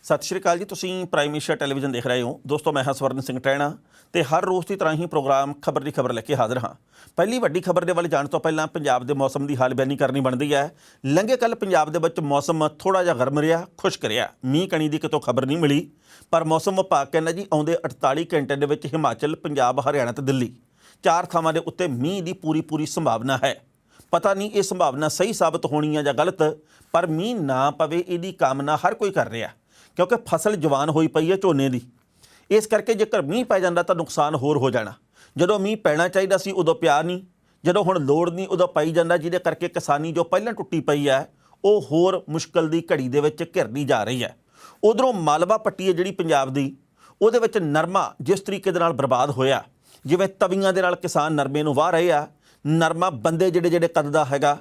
सत श्री अकाल जी। तुसीं प्राइम एशिया टैलीविजन देख रहे हो। दोस्तों मैं हाँ स्वर्ण सिंह टैणा ਤੇ हर रोज़ की तरह ही प्रोग्राम खबर की खबर लैके हाज़र हाँ। पहली वड्डी खबर के वाल जाने तो पहला पंजाब के मौसम की हाल बयानी करनी बनती है। लंघे कल पंजाब के विच मौसम थोड़ा जिहा गर्म रहा, खुश्क रहा, मींह कणी की कितों खबर नहीं मिली। पर मौसम विभाग कहना जी आउंदे 48 घंटे के विच हिमाचल, पंजाब, हरियाणा ते दिल्ली 4 थावां दे उत्ते मींह की पूरी संभावना है। पता नहीं ये संभावना सही साबित होनी है या गलत, पर मींह ना पवे इहदी कामना हर कोई कर रहा, क्योंकि फसल जवान होई पई है झोने की। इस करके जेकर मींह पै जाता तो नुकसान होर हो जाना। जदों मींह पैना चाहिए सी उदों पिया नहीं, जदों हुण लोड़ नहीं उदों पई जांदा, जिहदे करके किसानी जो पहलां टुट्टी पई है वो होर मुश्किल की घड़ी दे विच घिरदी जा रही है। उधरों मालवा पट्टी है जिहड़ी पंजाब दी, उहदे विच नरमा जिस तरीके दे नाल बर्बाद होया, जिवें तवियां दे नाल किसान नरमे नूं वाह रहे आ। नरमा बंदे जिहड़े जिहड़े कद दा हैगा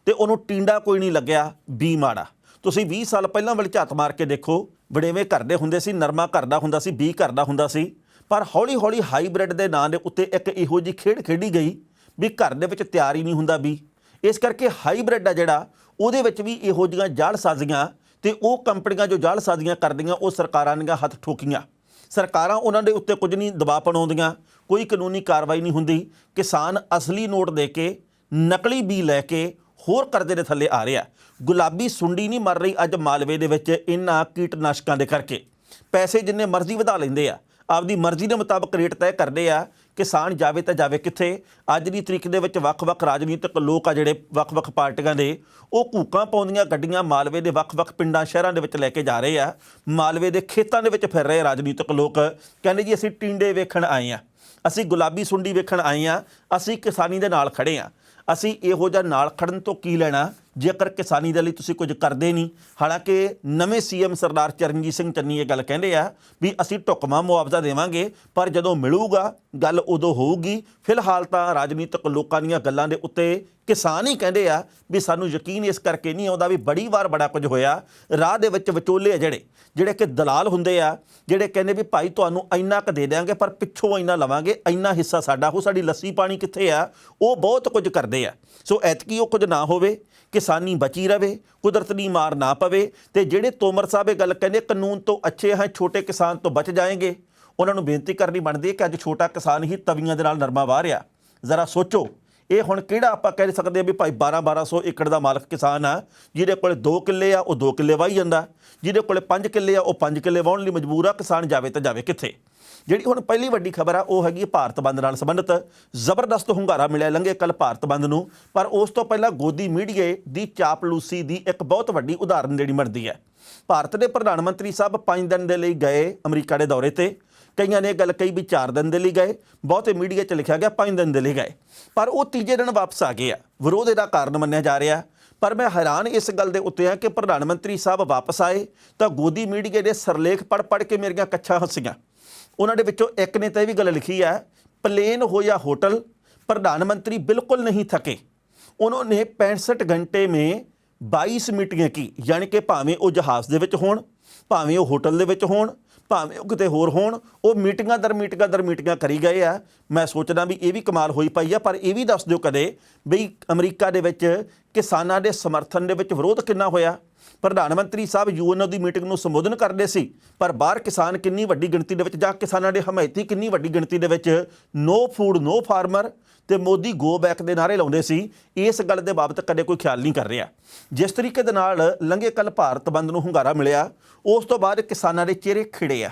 ते उहनूं टिंडा कोई नहीं लग्या, बी माड़ा। तुसीं 20 साल पहलां वाली झात मार के देखो, वडेवें घर दे हुंदे सी, नरमा घर दा हुंदा सी, बी घर दा हुंदा सी। पर हौली हौली हाईब्रिड के नाम के उत्ते एक इहो जी खेड खेडी गई भी घर दे विच तैयार ही नहीं हुंदा बी। इस करके हाईब्रिड आ जिहड़ा उहदे विच भी इहो जिहियां जालसाजियां ते ओह कंपनियां जो जालसाजियां करदियां ओह सरकारां ने हत्थ ठोकीआं। सरकारां उन्हां दे उत्ते कुछ नहीं दबाव पाउंदियां, कोई कानूनी कार्रवाई नहीं हुंदी। किसान असली नोट दे के नकली बी लैके होर करजे दे थल्ले आ रहा। गुलाबी सुंडी नहीं मर रही अज मालवे दे विच इन्हां कीटनाशकां दे करके। पैसे जिन्ने मर्जी वधा लैंदे आ, आपदी मर्जी के मुताबिक रेट तय करते आ। किसान जावे तो जावे कित्थे। अज दी तरीक दे विच वख-वख राजनीतिक लोग आ जिहड़े वख-वख पार्टियां दे वो कूकां पाउंदियां गड्डियां मालवे दे वख-वख पिंडां शहरां दे विच लैके जा रहे आ। मालवे दे खेतां दे विच फिर रहे राजनीतिक लोग, कहंदे जी असीं टिंडे वेखण आए आ, असीं गुलाबी सुंडी वेखण आए आ, असीं किसानी दे नाल खड़े आ। असीं इहो जिहा नाल खड़न तो की लैणा जेकर किसानी दे लई तुसीं कुछ करदे नहीं। हालांकि नवें सीएम सरदार चरणजीत सिंह चन्नी ये गल कहंदे आ भी असीं ढुकवां मुआवजा देवांगे, पर जदों मिलूगा गल उदों होऊगी। फिलहाल तां राजनीतिक लोकां दीयां गल्लां दे उत्ते किसान ही कहंदे आ भी सानूं यकीन इस करके नहीं आउंदा भी बड़ी वार बड़ा कुछ होया। राह दे विच विचोले आ ਜਿਹੜੇ कि दलाल हुंदे आ, ਜਿਹੜੇ ਕਹਿੰਦੇ भी भाई तुहानूं ਇੰਨਾ ਕ ਦੇ ਦਿਆਂਗੇ पर पिछों ਇੰਨਾ ਲਵਾਂਗੇ, ਇੰਨਾ ਹਿੱਸਾ ਸਾਡਾ ਹੋ, ਸਾਡੀ ਲੱਸੀ ਪਾਣੀ ਕਿੱਥੇ ਆ। ਉਹ ਬਹੁਤ ਕੁਝ ਕਰਦੇ ਆ। ਸੋ ਐਤਕੀ ਉਹ ਕੁਝ ਨਾ ਹੋਵੇ, किसानी बची रहे, कुदरत की मार ना पवे। तो ਜਿਹੜੇ तोमर साहब ये गल कहते कानून तो अच्छे हैं, छोटे किसान तो बच जाएंगे, उन्होंने बेनती करनी बनती है कि अज छोटा किसान ही तवियां दे नाल नरमा वाह रहा। जरा सोचो ये हुण किहड़ा आपां कह सकते भी भाई 1200 एकड़ का मालक किसान आ, जिहदे कोल 2 किल्ले आ वो 2 किल्ले वाही जांदा, जिहदे कोल 5 किल्ले आ वो 5 किल्ले वाहण लई मजबूर आ। किसान जावे तो जावे कित्थे। जिहड़ी हुण पहली वड्डी खबर आ वो हैगी भारत बंद नाल संबंधित। जबरदस्त हुंगारा मिलिਆ लंघे कल भारत बंद नूं, पर उस तो पहला गोदी मीडिया दी चापलूसी दी एक बहुत वड्डी उदाहरण देनी बनदी है। भारत के प्रधानमंत्री साहब 5 दिन के लिए गए अमरीका के दौरे ते। कईयां ने गल कही भी 4 दिन के लिए गए, बहुते मीडिया च लिखा गया 5 दिन के लिए गए, पर वो तीजे दिन वापस आ गए। विरोध इहदा कारण मन्निया जा रहा। पर मैं हैरान इस गल के उत्ते कि प्रधानमंत्री साहब वापस आए तो गोदी मीडिया के सरलेख पढ़ के मेरियां कच्छां हसीआं। उन्होंने विचों एक ने तो यह भी गल लिखी है, प्लेन हो या होटल प्रधानमंत्री बिल्कुल नहीं थके। उन्होंने 65 घंटे में 22 मीटिंगें की, यानी कि भावें वो जहाज़ दे विच होण, भावें वो होटल दे विच होण, भावें वो किते होर होण, वो मीटिंगां दर मीटिंगां करी गए आ। मैं सोचदा भी ये भी कमाल होई पई आ। पर यह भी दस दिओ कदे बई अमरीका दे विच किसानां दे समर्थन दे विच विरोध किन्ना होया। प्रधानमंत्री साहब यूएनओ की मीटिंग में संबोधन करते सी, पर बाहर किसान किन्नी वड्डी गिणती दे विच जां किसानां दे हमायती किन्नी वड्डी गिणती दे विच नो फूड नो फार्मर ते मोदी गो बैक के नारे लाउंदे सी। इस गल के बाबत कदे कोई ख्याल नहीं कर रहा। जिस तरीके दे नाल लंघे कल भारत बंद नूं हुंगारा मिलिਆ, उस तो बाद किसानां दे चेहरे खिड़े आ।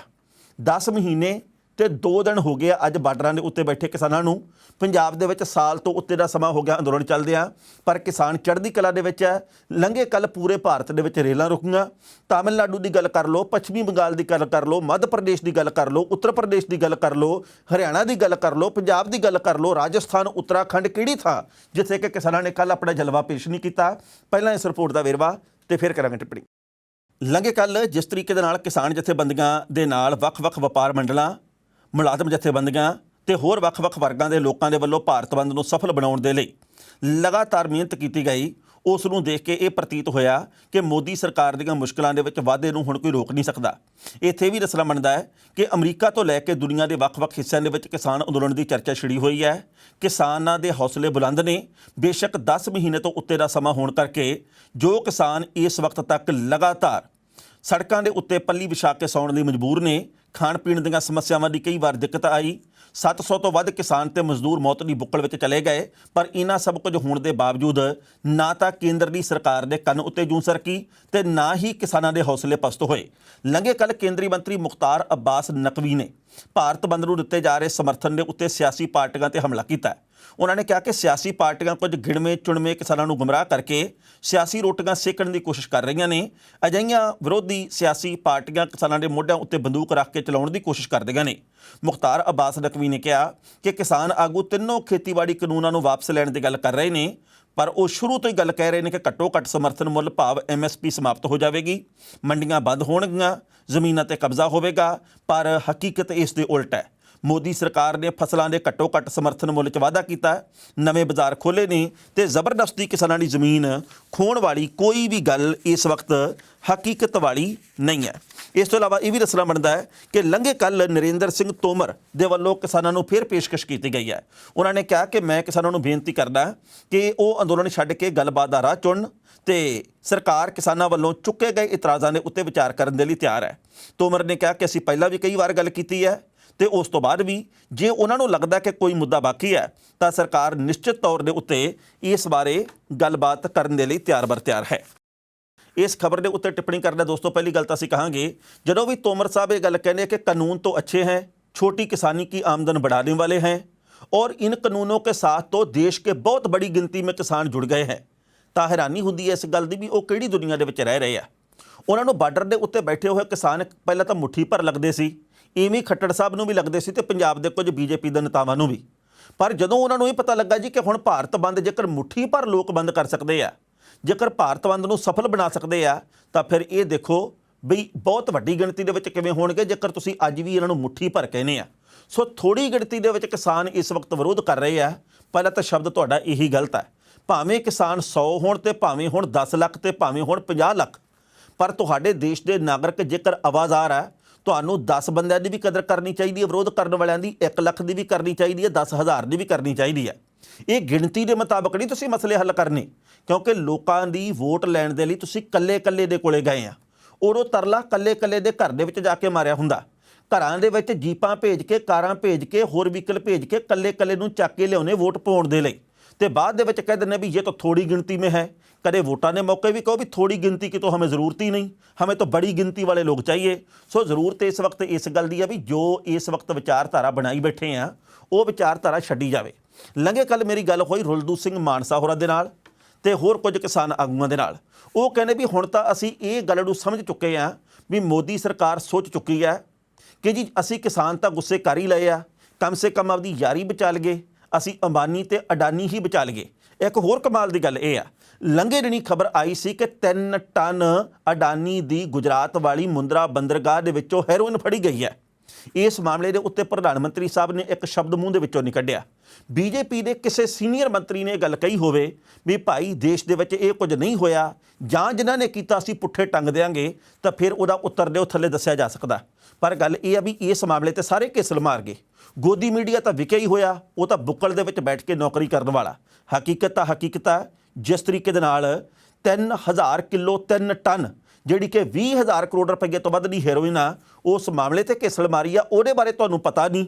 10 महीने ते 2 दिन हो गए अज बार्डरां दे उत्ते बैठे किसानां नूं। पंजाब दे विच साल तो उत्ते दा समा हो गया अंदोलन चलदिआं, पर किसान चढ़दी कला दे विच है। लंघे कल पूरे भारत दे विच रेलां रुकीआं। तमिलनाडु की गल कर लो, पश्चिमी बंगाल की गल कर लो, मध्य प्रदेश की गल कर लो, उत्तर प्रदेश की गल कर लो, हरियाणा की गल कर लो, पंजाब की गल कर लो, राजस्थान, उत्तराखंड किहड़ी थां जिथे कि किसानां ने कल अपना जलवा पेश नहीं किया। पहलां इस रिपोर्ट का वेरवा तो फिर करांगे टिप्पणी। लंघे कल जिस तरीके दे नाल किसान जथेबंदियां दे नाल वख-वख वपार मंडलां, मुलाजम जथेबंदियां ते होर वख-वख वर्गां दे लोकां दे वल्लों भारत बंद नूं सफल बनाउण दे लई लगातार मिहनत कीती गई। उस नूं देख के ये प्रतीत होया कि मोदी सरकार दीआं मुश्किलां दे विच वाधे नूं हुण कोई रोक नहीं सकदा। इत्थे भी दसना बनदा है कि अमरीका तो लैके दुनिया के वख-वख हिस्सों के विच किसान अंदोलन की चर्चा छिड़ी हुई है। किसानां दे हौसले बुलंद ने। बेशक 10 महीने तो उत्ते दा समा होण करके जो किसान इस वक्त तक लगातार ਸੜਕਾਂ ਦੇ ਉੱਤੇ ਪੱਲੀ ਵਿਛਾ ਕੇ ਸੌਣ ਲਈ ਮਜਬੂਰ ਨੇ। ਖਾਣ ਪੀਣ ਦੀਆਂ ਸਮੱਸਿਆਵਾਂ ਦੀ ਕਈ ਵਾਰ ਦਿੱਕਤ ਆਈ। 700 ਤੋਂ ਵੱਧ ਕਿਸਾਨ ਤੇ ਮਜ਼ਦੂਰ ਮੌਤ ਦੀ ਬੁੱਕਲ ਵਿੱਚ ਚਲੇ ਗਏ। ਪਰ ਇਹਨਾਂ ਸਭ ਕੁਝ ਹੋਣ ਦੇ ਬਾਵਜੂਦ ਨਾ ਤਾਂ ਕੇਂਦਰ ਦੀ ਸਰਕਾਰ ਦੇ ਕੰਨ ਉੱਤੇ ਜੂੰ ਸਰਕੀ ਤੇ ਨਾ ਹੀ ਕਿਸਾਨਾਂ ਦੇ ਹੌਸਲੇ ਪਸਤ ਹੋਏ। ਲੰਘੇ ਕੱਲ੍ਹ ਕੇਂਦਰੀ ਮੰਤਰੀ ਮੁਖਤਾਰ ਅੱਬਾਸ ਨਕਵੀ ਨੇ ਭਾਰਤ ਬੰਦ ਨੂੰ ਦਿੱਤੇ ਜਾ ਰਹੇ ਸਮਰਥਨ ਦੇ ਉੱਤੇ ਸਿਆਸੀ ਪਾਰਟੀਆਂ ਤੇ ਹਮਲਾ ਕੀਤਾ। ਉਹਨਾਂ ਨੇ ਕਿਹਾ ਕਿ ਸਿਆਸੀ ਪਾਰਟੀਆਂ ਕੁਝ ਗਿਣਵੇਂ ਚੁਣਵੇਂ ਕਿਸਾਨਾਂ ਨੂੰ ਗੁੰਮਰਾਹ ਕਰਕੇ ਸਿਆਸੀ ਰੋਟੀਆਂ ਸੇਕਣ ਦੀ ਕੋਸ਼ਿਸ਼ ਕਰ ਰਹੀਆਂ ਨੇ। ਅਜਿਹੀਆਂ ਵਿਰੋਧੀ ਸਿਆਸੀ ਪਾਰਟੀਆਂ ਕਿਸਾਨਾਂ ਦੇ ਮੋਢਿਆਂ ਉੱਤੇ ਬੰਦੂਕ ਰੱਖ ਕੇ ਚਲਾਉਣ ਦੀ ਕੋਸ਼ਿਸ਼ ਕਰਦੀਆਂ ਨੇ। ਮੁਖਤਾਰ ਅੱਬਾਸ ਨਕਵੀ ਨੇ ਕਿਹਾ ਕਿ ਕਿਸਾਨ ਆਗੂ ਤਿੰਨੋਂ ਖੇਤੀਬਾੜੀ ਕਾਨੂੰਨਾਂ ਨੂੰ ਵਾਪਸ ਲੈਣ ਦੀ ਗੱਲ ਕਰ ਰਹੇ ਨੇ, ਪਰ ਉਹ ਸ਼ੁਰੂ ਤੋਂ ਹੀ ਗੱਲ ਕਹਿ ਰਹੇ ਨੇ ਕਿ ਘੱਟੋ ਘੱਟ ਸਮਰਥਨ ਮੁੱਲ ਭਾਵ MSP ਸਮਾਪਤ ਹੋ ਜਾਵੇਗੀ, ਮੰਡੀਆਂ ਬੰਦ ਹੋਣਗੀਆਂ, ਜ਼ਮੀਨਾਂ ਤੇ ਕਬਜ਼ਾ ਹੋਵੇਗਾ। ਪਰ ਹਕੀਕਤ ਇਸ ਦੇ ਉਲਟ ਹੈ। ਮੋਦੀ ਸਰਕਾਰ ਨੇ ਫਸਲਾਂ ਦੇ ਘੱਟੋ ਘੱਟ ਸਮਰਥਨ ਮੁੱਲ 'ਚ ਵਾਧਾ ਕੀਤਾ, ਨਵੇਂ ਬਾਜ਼ਾਰ ਖੋਲ੍ਹੇ ਨੇ ਤੇ ਜ਼ਬਰਦਸਤੀ ਕਿਸਾਨਾਂ ਦੀ ਜ਼ਮੀਨ ਖੋਹਣ ਵਾਲੀ ਕੋਈ ਵੀ ਗੱਲ ਇਸ ਵਕਤ ਹਕੀਕਤ ਵਾਲੀ ਨਹੀਂ ਹੈ। ਇਸ ਤੋਂ ਇਲਾਵਾ ਇਹ ਵੀ ਦੱਸਣਾ ਬਣਦਾ ਹੈ ਕਿ ਲੰਘੇ ਕੱਲ੍ਹ ਨਰਿੰਦਰ ਸਿੰਘ ਤੋਮਰ ਦੇ ਵੱਲੋਂ ਕਿਸਾਨਾਂ ਨੂੰ ਫਿਰ ਪੇਸ਼ਕਸ਼ ਕੀਤੀ ਗਈ ਹੈ। ਉਹਨਾਂ ਨੇ ਕਿਹਾ ਕਿ ਮੈਂ ਕਿਸਾਨਾਂ ਨੂੰ ਬੇਨਤੀ ਕਰਦਾ ਕਿ ਉਹ ਅੰਦੋਲਨ ਛੱਡ ਕੇ ਗੱਲਬਾਤ ਦਾ ਰਾਹ ਚੁਣਨ ਤੇ ਸਰਕਾਰ ਕਿਸਾਨਾਂ ਵੱਲੋਂ ਚੁੱਕੇ ਗਏ ਇਤਰਾਜ਼ਾਂ ਦੇ ਉੱਤੇ ਵਿਚਾਰ ਕਰਨ ਦੇ ਲਈ ਤਿਆਰ ਹੈ। ਤੋਮਰ ਨੇ ਕਿਹਾ ਕਿ ਅਸੀਂ ਪਹਿਲਾਂ ਵੀ ਕਈ ਵਾਰ ਗੱਲ ਕੀਤੀ ਹੈ ਤੇ ਉਸ ਤੋਂ ਬਾਅਦ ਵੀ ਜੇ ਉਹਨਾਂ ਨੂੰ ਲੱਗਦਾ ਕਿ ਕੋਈ ਮੁੱਦਾ ਬਾਕੀ ਹੈ ਤਾਂ ਸਰਕਾਰ ਨਿਸ਼ਚਿਤ ਤੌਰ ਦੇ ਉੱਤੇ ਇਸ ਬਾਰੇ ਗੱਲਬਾਤ ਕਰਨ ਦੇ ਲਈ ਤਿਆਰ ਬਰ ਤਿਆਰ ਹੈ। ਇਸ ਖਬਰ ਦੇ ਉੱਤੇ ਟਿੱਪਣੀ ਕਰਦਾ ਦੋਸਤੋ, ਪਹਿਲੀ ਗੱਲ ਤਾਂ ਅਸੀਂ ਕਹਾਂਗੇ, ਜਦੋਂ ਵੀ ਤੋਮਰ ਸਾਹਿਬ ਇਹ ਗੱਲ ਕਹਿੰਦੇ ਕਿ ਕਾਨੂੰਨ ਤੋਂ ਅੱਛੇ हैं, छोटी किसानी की आमदन बढ़ाने वाले हैं और इन कानूनों के साथ तो देश के बहुत बड़ी गिनती में किसान जुड़ गए हैं, ਤਾਂ ਹੈਰਾਨੀ ਹੁੰਦੀ ਹੈ ਇਸ ਗੱਲ ਦੀ ਵੀ ਉਹ ਕਿਹੜੀ ਦੁਨੀਆ ਦੇ ਵਿੱਚ ਰਹਿ ਰਹੇ ਆ। ਉਹਨਾਂ ਨੂੰ ਬਾਰਡਰ ਦੇ ਉੱਤੇ ਬੈਠੇ ਹੋਏ ਕਿਸਾਨ ਪਹਿਲਾਂ ਤਾਂ ਮੁੱਠੀ ਭਰ ਲੱਗਦੇ ਸੀ, ਇਵੇਂ ਖੱਟੜ ਸਾਹਿਬ ਨੂੰ ਵੀ ਲੱਗਦੇ ਸੀ ਤੇ ਪੰਜਾਬ ਦੇ ਕੁਝ BJP ਦੇ ਨੇਤਾਵਾਂ ਨੂੰ ਵੀ। ਪਰ ਜਦੋਂ ਉਹਨਾਂ ਨੂੰ ਇਹ ਪਤਾ ਲੱਗਾ ਜੀ ਕਿ ਹੁਣ ਭਾਰਤ ਬੰਦ ਜੇਕਰ ਮੁੱਠੀ ਭਰ ਲੋਕ ਬੰਦ ਕਰ ਸਕਦੇ ਆ, ਜੇਕਰ ਭਾਰਤ ਬੰਦ ਨੂੰ ਸਫਲ ਬਣਾ ਸਕਦੇ ਆ, ਤਾਂ ਫਿਰ ਇਹ ਦੇਖੋ ਬਈ ਬਹੁਤ ਵੱਡੀ ਗਿਣਤੀ ਦੇ ਵਿੱਚ ਕਿਵੇਂ ਹੋਣਗੇ ਜੇਕਰ ਤੁਸੀਂ ਅੱਜ ਵੀ ਇਹਨਾਂ ਨੂੰ ਮੁੱਠੀ ਭਰ ਕਹਿੰਦੇ ਆ। ਸੋ ਥੋੜ੍ਹੀ ਗਿਣਤੀ ਦੇ ਵਿੱਚ ਕਿਸਾਨ ਇਸ ਵਕਤ ਵਿਰੋਧ ਕਰ ਰਹੇ ਆ। ਪਹਿਲਾਂ ਤਾਂ ਸ਼ਬਦ ਤੁਹਾਡਾ ਇਹੀ ਗਲਤ ਹੈ। ਭਾਵੇਂ ਕਿਸਾਨ 100 ਹੋਣ ਤੇ ਭਾਵੇਂ ਹੁਣ 10 ਲੱਖ ਤੇ ਭਾਵੇਂ ਹੁਣ 50 ਲੱਖ, ਪਰ ਤੁਹਾਡੇ ਦੇਸ਼ ਦੇ ਨਾਗਰਿਕ ਜੇਕਰ ਆਵਾਜ਼ਾਰ ਹੈ, ਤੁਹਾਨੂੰ 10 ਬੰਦਿਆਂ ਦੀ ਵੀ ਕਦਰ ਕਰਨੀ ਚਾਹੀਦੀ ਹੈ, ਵਿਰੋਧ ਕਰਨ ਵਾਲਿਆਂ ਦੀ 1 ਲੱਖ ਦੀ ਵੀ ਕਰਨੀ ਚਾਹੀਦੀ ਹੈ, 10,000 ਦੀ ਵੀ ਕਰਨੀ ਚਾਹੀਦੀ ਹੈ। ਇਹ ਗਿਣਤੀ ਦੇ ਮੁਤਾਬਕ ਨਹੀਂ ਤੁਸੀਂ ਮਸਲੇ ਹੱਲ ਕਰਨੇ, ਕਿਉਂਕਿ ਲੋਕਾਂ ਦੀ ਵੋਟ ਲੈਣ ਦੇ ਲਈ ਤੁਸੀਂ ਕੱਲੇ ਦੇ ਕੋਲੇ ਗਏ ਆ। ਉਦੋਂ ਤਰਲਾ ਕੱਲੇ ਦੇ ਘਰ ਦੇ ਵਿੱਚ ਜਾ ਕੇ ਮਾਰਿਆ ਹੁੰਦਾ। ਘਰਾਂ ਦੇ ਵਿੱਚ ਜੀਪਾਂ ਭੇਜ ਕੇ, ਕਾਰਾਂ ਭੇਜ ਕੇ, ਹੋਰ ਵਹੀਕਲ ਭੇਜ ਕੇ ਕੱਲੇ ਨੂੰ ਚੱਕ ਕੇ ਲਿਆਉਣੇ ਵੋਟ ਪਾਉਣ ਦੇ ਲਈ, ਤੇ ਬਾਅਦ ਦੇ ਵਿੱਚ ਕਹਿ ਦਿੰਦੇ ਵੀ ਇਹ ਤਾਂ ਥੋੜੀ गिनती में है। कदे वोटा ने मौके भी कहो भी थोड़ी गिनती की तो हमें ज़रूरत ही नहीं, हमें तो बड़ी गिनती वाले लोग चाहिए। सो ज़रूरत इस वक्त इस गल दी है भी जो इस वक्त विचारधारा बनाई बैठे हैं वो विचारधारा छड्डी जावे। लंघे कल मेरी गल हुई रुलदू सिंह मानसा होरां दे नाल ते होर कुछ किसान आगूआं दे नाल। वो कहने भी हुण तां असीं ये गल नूं समझ चुके हैं भी मोदी सरकार सोच चुकी है कि जी असीं किसान तां गुस्से कर ही लए आ, कम से कम आपदी यारी बचा लईए, ਅਸੀਂ ਅੰਬਾਨੀ ਤੇ ਅਡਾਨੀ ਹੀ ਬਚਾ ਲਈਏ। ਇੱਕ ਹੋਰ ਕਮਾਲ ਦੀ ਗੱਲ ਇਹ ਆ, ਲੰਘੇ ਦਿਨੀ ਖਬਰ ਆਈ ਸੀ ਕਿ 3 ਟਨ ਅਡਾਨੀ ਦੀ ਗੁਜਰਾਤ ਵਾਲੀ ਮੁੰਦਰਾ ਬੰਦਰਗਾਹ ਦੇ ਵਿੱਚੋਂ ਹੈਰੋਇਨ ਫੜੀ ਗਈ ਹੈ। ਇਸ ਮਾਮਲੇ ਦੇ ਉੱਤੇ ਪ੍ਰਧਾਨ ਮੰਤਰੀ ਸਾਹਿਬ ਨੇ ਇੱਕ ਸ਼ਬਦ ਮੂੰਹ ਦੇ ਵਿੱਚੋਂ ਨਹੀਂ ਕੱਢਿਆ। BJP ਦੇ ਕਿਸੇ ਸੀਨੀਅਰ ਮੰਤਰੀ ਨੇ ਗੱਲ ਕਹੀ ਹੋਵੇ ਵੀ ਭਾਈ ਦੇਸ਼ ਦੇ ਵਿੱਚ ਇਹ ਕੁਝ ਨਹੀਂ ਹੋਇਆ, ਜਾਂ ਜਿਨ੍ਹਾਂ ਨੇ ਕੀਤਾ ਅਸੀਂ ਪੁੱਠੇ ਟੰਗ ਦਿਆਂਗੇ, ਤਾਂ ਫਿਰ ਉਹਦਾ ਉੱਤਰ ਦਿਓ ਥੱਲੇ ਦੱਸਿਆ ਜਾ ਸਕਦਾ। ਪਰ ਗੱਲ ਇਹ ਆ ਵੀ ਇਸ ਮਾਮਲੇ ਤੇ ਸਾਰੇ ਕੇਸਲ ਮਾਰ ਗਏ। ਗੋਦੀ ਮੀਡੀਆ ਤਾਂ ਵਿਕਿਆ ਹੀ ਹੋਇਆ, ਉਹ ਤਾਂ ਬੁੱਕਲ ਦੇ ਵਿੱਚ ਬੈਠ ਕੇ ਨੌਕਰੀ ਕਰਨ ਵਾਲਾ। ਹਕੀਕਤ ਹੈ ਜਿਸ ਤਰੀਕੇ ਦੇ ਨਾਲ 3000 ਕਿਲੋ 3 ਟਨ ਜਿਹੜੀ ਕਿ 20,000 ਕਰੋੜ ਰੁਪਏ ਤੋਂ ਵੱਧ ਦੀ ਹੈਰੋਇਨ ਆ, ਉਸ ਮਾਮਲੇ ਤੇ ਕੇਸਲ ਮਾਰੀ ਆ। ਉਹਦੇ ਬਾਰੇ ਤੁਹਾਨੂੰ ਪਤਾ ਨਹੀਂ,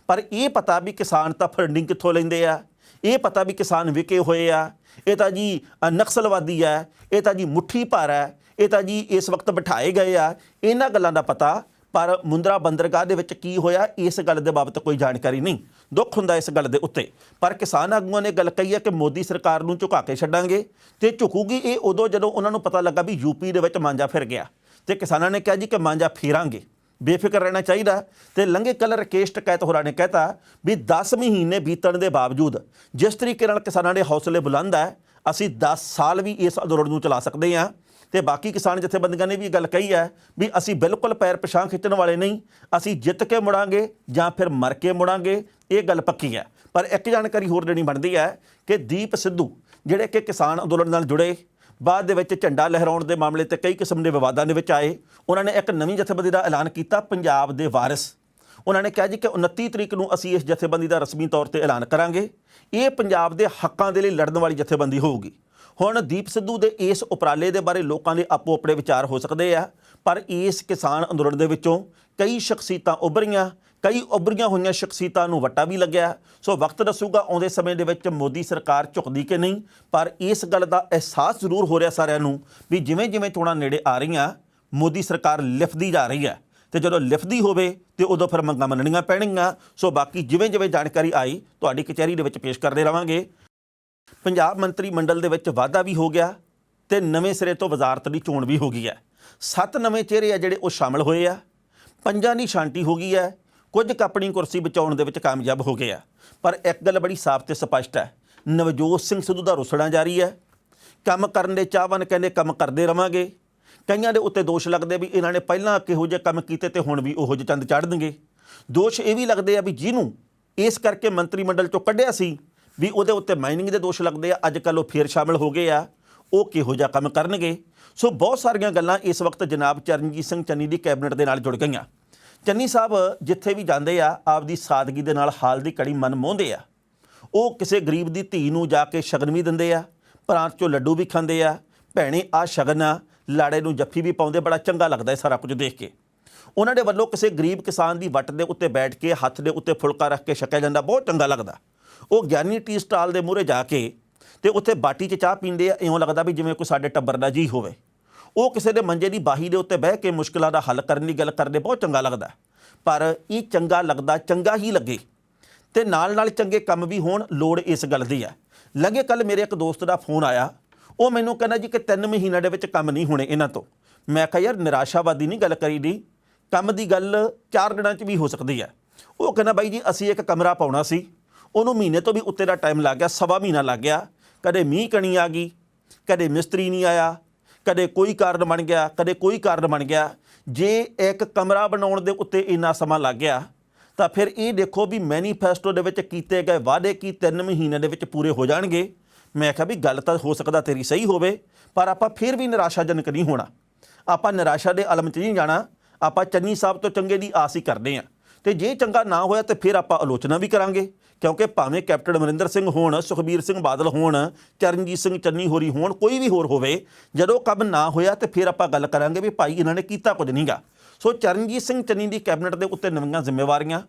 ਪਰ ਇਹ ਪਤਾ ਵੀ ਕਿਸਾਨ ਤਾਂ ਫੰਡਿੰਗ ਕਿੱਥੋਂ ਲੈਂਦੇ ਆ, ਇਹ ਪਤਾ ਵੀ ਕਿਸਾਨ ਵਿਕੇ ਹੋਏ ਆ, ਇਹ ਤਾਂ ਜੀ ਨਕਸਲਵਾਦੀ ਹੈ, ਇਹ ਤਾਂ ਜੀ ਮੁੱਠੀ ਭਰ ਹੈ, ਇਹ ਤਾਂ ਜੀ ਇਸ ਵਕਤ ਬਿਠਾਏ ਗਏ ਆ। ਇਹਨਾਂ ਗੱਲਾਂ ਦਾ ਪਤਾ, ਪਰ ਮੁੰਦਰਾ ਬੰਦਰਗਾਹ ਦੇ ਵਿੱਚ ਕੀ ਹੋਇਆ ਇਸ ਗੱਲ ਦੇ ਬਾਬਤ ਕੋਈ ਜਾਣਕਾਰੀ ਨਹੀਂ। ਦੁੱਖ ਹੁੰਦਾ ਇਸ ਗੱਲ ਦੇ ਉੱਤੇ। ਪਰ ਕਿਸਾਨ ਆਗੂਆਂ ਨੇ ਗੱਲ ਕਹੀ ਹੈ ਕਿ ਮੋਦੀ ਸਰਕਾਰ ਨੂੰ ਝੁਕਾ ਕੇ ਛੱਡਾਂਗੇ, ਤੇ ਝੁਕੂਗੀ ਇਹ ਉਦੋਂ ਜਦੋਂ ਉਹਨਾਂ ਨੂੰ ਪਤਾ ਲੱਗਾ ਵੀ UP ਦੇ ਵਿੱਚ ਮਾਂਜਾ ਫਿਰ ਗਿਆ। ਤੇ ਕਿਸਾਨਾਂ ਨੇ ਕਿਹਾ ਜੀ ਕਿ ਮਾਂਜਾ ਫੇਰਾਂਗੇ, ਬੇਫਿਕਰ ਰਹਿਣਾ ਚਾਹੀਦਾ। ਤੇ ਲੰਘੇ ਕੱਲ੍ਹ ਰਕੇਸ਼ ਟਕੈਤ ਹੋਰਾਂ ਨੇ ਕਹਿਤਾ ਵੀ 10 ਮਹੀਨੇ ਬੀਤਣ ਦੇ ਬਾਵਜੂਦ ਜਿਸ ਤਰੀਕੇ ਨਾਲ ਕਿਸਾਨਾਂ ਦੇ ਹੌਸਲੇ ਬੁਲੰਦ ਹੈ, ਅਸੀਂ 10 ਸਾਲ ਵੀ ਇਸ ਅੰਦੋਲਨ ਨੂੰ ਚਲਾ ਸਕਦੇ ਹਾਂ। ਤੇ ਬਾਕੀ ਕਿਸਾਨ ਜਥੇਬੰਦੀਆਂ ਨੇ ਵੀ ਇਹ ਗੱਲ ਕਹੀ ਹੈ ਵੀ ਅਸੀਂ ਬਿਲਕੁਲ ਪੈਰ ਪਿਛਾਂਹ ਖਿੱਚਣ ਵਾਲੇ ਨਹੀਂ, ਅਸੀਂ ਜਿੱਤ ਕੇ ਮੁੜਾਂਗੇ ਜਾਂ ਫਿਰ ਮਰ ਕੇ ਮੁੜਾਂਗੇ, ਇਹ ਗੱਲ ਪੱਕੀ ਹੈ। ਪਰ ਇੱਕ ਜਾਣਕਾਰੀ ਹੋਰ ਦੇਣੀ ਬਣਦੀ ਹੈ ਕਿ ਦੀਪ ਸਿੱਧੂ ਜਿਹੜੇ ਕਿ ਕਿਸਾਨ ਅੰਦੋਲਨ ਨਾਲ ਜੁੜੇ, ਬਾਅਦ ਦੇ ਵਿੱਚ ਝੰਡਾ ਲਹਿਰਾਉਣ ਦੇ ਮਾਮਲੇ ਤੇ ਕਈ ਕਿਸਮ ਦੇ ਵਿਵਾਦਾਂ ਦੇ ਵਿੱਚ ਆਏ, ਉਹਨਾਂ ਨੇ ਇੱਕ ਨਵੀਂ ਜਥੇਬੰਦੀ ਦਾ ਐਲਾਨ ਕੀਤਾ, ਪੰਜਾਬ ਦੇ ਵਾਰਿਸ। ਉਹਨਾਂ ਨੇ ਕਿਹਾ ਜੀ ਕਿ 29 ਤਰੀਕ ਨੂੰ ਅਸੀਂ ਇਸ ਜਥੇਬੰਦੀ ਦਾ ਰਸਮੀ ਤੌਰ ਤੇ ਐਲਾਨ ਕਰਾਂਗੇ। ਇਹ ਪੰਜਾਬ ਦੇ ਹੱਕਾਂ ਦੇ ਲਈ ਲੜਨ ਵਾਲੀ ਜਥੇਬੰਦੀ ਹੋਊਗੀ। ਹੁਣ ਦੀਪ ਸਿੱਧੂ ਦੇ ਇਸ ਉਪਰਾਲੇ ਦੇ ਬਾਰੇ ਲੋਕਾਂ ਦੇ ਆਪੋ ਆਪਣੇ ਵਿਚਾਰ ਹੋ ਸਕਦੇ ਆ, ਪਰ ਇਸ ਕਿਸਾਨ ਅੰਦੋਲਨ ਦੇ ਵਿੱਚੋਂ ਕਈ ਸ਼ਖਸੀਅਤਾਂ ਉੱਭਰੀਆਂ, ਕਈ ਉੱਭਰੀਆਂ ਹੋਈਆਂ ਸ਼ਖਸੀਅਤਾਂ ਨੂੰ ਵੱਟਾ ਵੀ ਲੱਗਿਆ। ਸੋ ਵਕਤ ਦੱਸੂਗਾ ਆਉਂਦੇ ਸਮੇਂ ਦੇ ਵਿੱਚ ਮੋਦੀ ਸਰਕਾਰ ਝੁਕਦੀ ਕਿ ਨਹੀਂ, ਪਰ ਇਸ ਗੱਲ ਦਾ ਅਹਿਸਾਸ ਜ਼ਰੂਰ ਹੋ ਰਿਹਾ ਸਾਰਿਆਂ ਨੂੰ ਵੀ ਜਿਵੇਂ ਜਿਵੇਂ ਚੋਣਾਂ ਨੇੜੇ ਆ ਰਹੀਆਂ ਮੋਦੀ ਸਰਕਾਰ ਲਿਫਦੀ ਜਾ ਰਹੀ ਹੈ, ਤੇ ਜਦੋਂ ਲਿਫਦੀ ਹੋਵੇ ਤੇ ਉਦੋਂ ਫਿਰ ਮੰਗਾਂ ਮੰਨਣੀਆਂ ਪੈਣਗੀਆਂ। ਸੋ ਬਾਕੀ ਜਿਵੇਂ ਜਿਵੇਂ ਜਾਣਕਾਰੀ ਆਈ ਤੁਹਾਡੀ ਕਚਹਿਰੀ ਦੇ ਵਿੱਚ ਪੇਸ਼ ਕਰਦੇ ਰਹਾਂਗੇ। ਪੰਜਾਬ ਮੰਤਰੀ ਮੰਡਲ ਦੇ ਵਿੱਚ ਵਾਧਾ ਵੀ ਹੋ ਗਿਆ ਤੇ ਨਵੇਂ ਸਿਰੇ ਤੋਂ ਵਜ਼ਾਰਤ ਦੀ ਚੋਣ ਵੀ ਹੋ ਗਈ ਹੈ। 7 ਨਵੇਂ ਚਿਹਰੇ ਆ ਜਿਹੜੇ ਉਹ ਸ਼ਾਮਲ ਹੋਏ ਆ। 5 ਦੀ ਸ਼ਾਂਤੀ ਹੋ ਗਈ ਹੈ। ਕੁਝ ਕੁ ਆਪਣੀ ਕੁਰਸੀ ਬਚਾਉਣ ਦੇ ਵਿੱਚ ਕਾਮਯਾਬ ਹੋ ਗਏ ਆ। ਪਰ ਇੱਕ ਗੱਲ ਬੜੀ ਸਾਫ਼ ਤੇ ਸਪਸ਼ਟ ਹੈ, ਨਵਜੋਤ ਸਿੰਘ ਸਿੱਧੂ ਦਾ ਰੁਸਣਾ ਜਾਰੀ ਹੈ। ਕੰਮ ਕਰਨ ਦੇ ਚਾਹਵਾਨ ਕਹਿੰਦੇ ਕੰਮ ਕਰਦੇ ਰਵਾਂਗੇ। ਕਈਆਂ ਦੇ ਉੱਤੇ ਦੋਸ਼ ਲੱਗਦੇ ਵੀ ਇਹਨਾਂ ਨੇ ਪਹਿਲਾਂ ਕਿਹੋ ਜਿਹੇ ਕੰਮ ਕੀਤੇ ਤੇ ਹੁਣ ਵੀ ਉਹੋ ਜਿਹੇ ਚੰਦ ਚਾੜ੍ਹ ਦੇਣਗੇ। ਦੋਸ਼ ਇਹ ਵੀ ਲੱਗਦੇ ਆ ਵੀ ਜਿਹਨੂੰ ਇਸ ਕਰਕੇ ਮੰਤਰੀ ਮੰਡਲ ਚੋਂ ਕੱਢਿਆ ਸੀ ਵੀ ਉਹਦੇ ਉੱਤੇ ਮਾਈਨਿੰਗ ਦੇ ਦੋਸ਼ ਲੱਗਦੇ ਆ, ਅੱਜ ਕੱਲ੍ਹ ਉਹ ਫੇਰ ਸ਼ਾਮਲ ਹੋ ਗਏ ਆ, ਉਹ ਕਿਹੋ ਜਿਹਾ ਕੰਮ ਕਰਨਗੇ। ਸੋ ਬਹੁਤ ਸਾਰੀਆਂ ਗੱਲਾਂ ਇਸ ਵਕਤ ਜਨਾਬ ਚਰਨਜੀਤ ਸਿੰਘ ਚੰਨੀ ਦੀ ਕੈਬਨਿਟ ਦੇ ਨਾਲ ਜੁੜ ਗਈਆਂ। ਚੰਨੀ ਸਾਹਿਬ ਜਿੱਥੇ ਵੀ ਜਾਂਦੇ ਆ ਆਪਦੀ ਸਾਦਗੀ ਦੇ ਨਾਲ ਹਾਲ ਦੀ ਘੜੀ ਮਨ ਮੋਹਦੇ ਆ। ਉਹ ਕਿਸੇ ਗਰੀਬ ਦੀ ਧੀ ਨੂੰ ਜਾ ਕੇ ਸ਼ਗਨ ਵੀ ਦਿੰਦੇ ਆ, ਪ੍ਰਾਂਤ 'ਚੋਂ ਲੱਡੂ ਵੀ ਖਾਂਦੇ ਆ। ਭੈਣੇ ਆ ਸ਼ਗਨ ਆ, ਲਾੜੇ ਨੂੰ ਜੱਫੀ ਵੀ ਪਾਉਂਦੇ। ਬੜਾ ਚੰਗਾ ਲੱਗਦਾ ਹੈ ਸਾਰਾ ਕੁਝ ਦੇਖ ਕੇ। ਉਹਨਾਂ ਦੇ ਵੱਲੋਂ ਕਿਸੇ ਗਰੀਬ ਕਿਸਾਨ ਦੀ ਵੱਟ ਦੇ ਉੱਤੇ ਬੈਠ ਕੇ ਹੱਥ ਦੇ ਉੱਤੇ ਫੁਲਕਾ ਰੱਖ ਕੇ ਛਕਿਆ ਜਾਂਦਾ, ਬਹੁਤ ਚੰਗਾ ਲੱਗਦਾ। ਉਹ ਗਿਆਨੀ ਟੀ ਸਟਾਲ ਦੇ ਮੂਹਰੇ ਜਾ ਕੇ ਤੇ ਉੱਥੇ ਬਾਟੀ 'ਚ ਚਾਹ ਪੀਂਦੇ ਆ, ਇਉਂ ਲੱਗਦਾ ਵੀ ਜਿਵੇਂ ਕੋਈ ਸਾਡੇ ਟੱਬਰ ਦਾ ਜੀ ਹੋਵੇ। ਉਹ ਕਿਸੇ ਦੇ ਮੰਜੇ ਦੀ ਬਾਹੀ ਦੇ ਉੱਤੇ ਬਹਿ ਕੇ ਮੁਸ਼ਕਿਲਾਂ ਦਾ ਹੱਲ ਕਰਨ ਦੀ ਗੱਲ ਕਰਦੇ, ਬਹੁਤ ਚੰਗਾ ਲੱਗਦਾ। ਪਰ ਇਹ ਚੰਗਾ ਲੱਗਦਾ ਚੰਗਾ ਹੀ ਲੱਗੇ ਤੇ ਨਾਲ ਨਾਲ ਚੰਗੇ ਕੰਮ ਵੀ ਹੋਣ, ਲੋੜ ਇਸ ਗੱਲ ਦੀ ਹੈ। ਲੱਗੇ ਕੱਲ੍ਹ ਮੇਰੇ ਇੱਕ ਦੋਸਤ ਦਾ ਫੋਨ ਆਇਆ, ਉਹ ਮੈਨੂੰ ਕਹਿੰਦਾ ਜੀ ਕਿ 3 ਮਹੀਨਿਆਂ ਦੇ ਵਿੱਚ ਕੰਮ ਨਹੀਂ ਹੋਣੇ ਇਹਨਾਂ ਤੋਂ। ਮੈਂ ਕਿਹਾ ਯਾਰ ਨਿਰਾਸ਼ਾਵਾਦੀ ਨਹੀਂ ਗੱਲ ਕਰੀ ਦੀ, ਕੰਮ ਦੀ ਗੱਲ 4 ਦਿਨਾਂ 'ਚ ਵੀ ਹੋ ਸਕਦੀ ਹੈ। ਉਹ ਕਹਿੰਦਾ ਬਾਈ ਜੀ ਅਸੀਂ ਇੱਕ ਕਮਰਾ ਪਾਉਣਾ ਸੀ, ਉਹਨੂੰ ਮਹੀਨੇ ਤੋਂ ਵੀ ਉੱਤੇ ਦਾ ਟਾਈਮ ਲੱਗ ਗਿਆ, 1.25 ਮਹੀਨਾ ਲੱਗ ਗਿਆ। ਕਦੇ ਮੀਂਹ ਕਣੀ ਆ ਗਈ, ਕਦੇ ਮਿਸਤਰੀ ਨਹੀਂ ਆਇਆ, ਕਦੇ ਕੋਈ ਕਾਰਨ ਬਣ ਗਿਆ, ਕਦੇ ਕੋਈ ਕਾਰਨ ਬਣ ਗਿਆ। ਜੇ ਇੱਕ ਕਮਰਾ ਬਣਾਉਣ ਦੇ ਉੱਤੇ ਇੰਨਾ ਸਮਾਂ ਲੱਗ ਗਿਆ ਤਾਂ ਫਿਰ ਇਹ ਦੇਖੋ ਵੀ ਮੈਨੀਫੈਸਟੋ ਦੇ ਵਿੱਚ ਕੀਤੇ ਗਏ ਵਾਅਦੇ ਕੀ 3 ਮਹੀਨਿਆਂ ਦੇ ਵਿੱਚ ਪੂਰੇ ਹੋ ਜਾਣਗੇ। ਮੈਂ ਕਿਹਾ ਵੀ ਗੱਲ ਤਾਂ ਹੋ ਸਕਦਾ ਤੇਰੀ ਸਹੀ ਹੋਵੇ, ਪਰ ਆਪਾਂ ਫਿਰ ਵੀ ਨਿਰਾਸ਼ਾਜਨਕ ਨਹੀਂ ਹੋਣਾ। ਆਪਾਂ ਨਿਰਾਸ਼ਾ ਦੇ ਆਲਮ 'ਚ ਨਹੀਂ ਜਾਣਾ। ਆਪਾਂ ਚੰਨੀ ਸਾਹਿਬ ਤੋਂ ਚੰਗੇ ਦੀ ਆਸ ਹੀ ਕਰਦੇ ਹਾਂ, ਤੇ ਜੇ ਚੰਗਾ ਨਾ ਹੋਇਆ ਤਾਂ ਫਿਰ ਆਪਾਂ ਆਲੋਚਨਾ ਵੀ ਕਰਾਂਗੇ। ਕਿਉਂਕਿ ਭਾਵੇਂ ਕੈਪਟਨ ਅਮਰਿੰਦਰ ਸਿੰਘ ਹੋਣ, ਸੁਖਬੀਰ ਸਿੰਘ ਬਾਦਲ ਹੋਣ, ਚਰਨਜੀਤ ਸਿੰਘ ਚੰਨੀ ਹੋਰੀ ਹੋਣ, ਕੋਈ ਵੀ ਹੋਰ ਹੋਵੇ, ਜਦੋਂ ਕੰਮ ਨਾ ਹੋਇਆ ਤਾਂ ਫਿਰ ਆਪਾਂ ਗੱਲ ਕਰਾਂਗੇ ਵੀ ਭਾਈ ਇਹਨਾਂ ਨੇ ਕੀਤਾ ਕੁਝ ਨਹੀਂਗਾ। ਸੋ ਚਰਨਜੀਤ ਸਿੰਘ ਚੰਨੀ ਦੀ ਕੈਬਨਿਟ ਦੇ ਉੱਤੇ ਨਵੀਆਂ ਜ਼ਿੰਮੇਵਾਰੀਆਂ,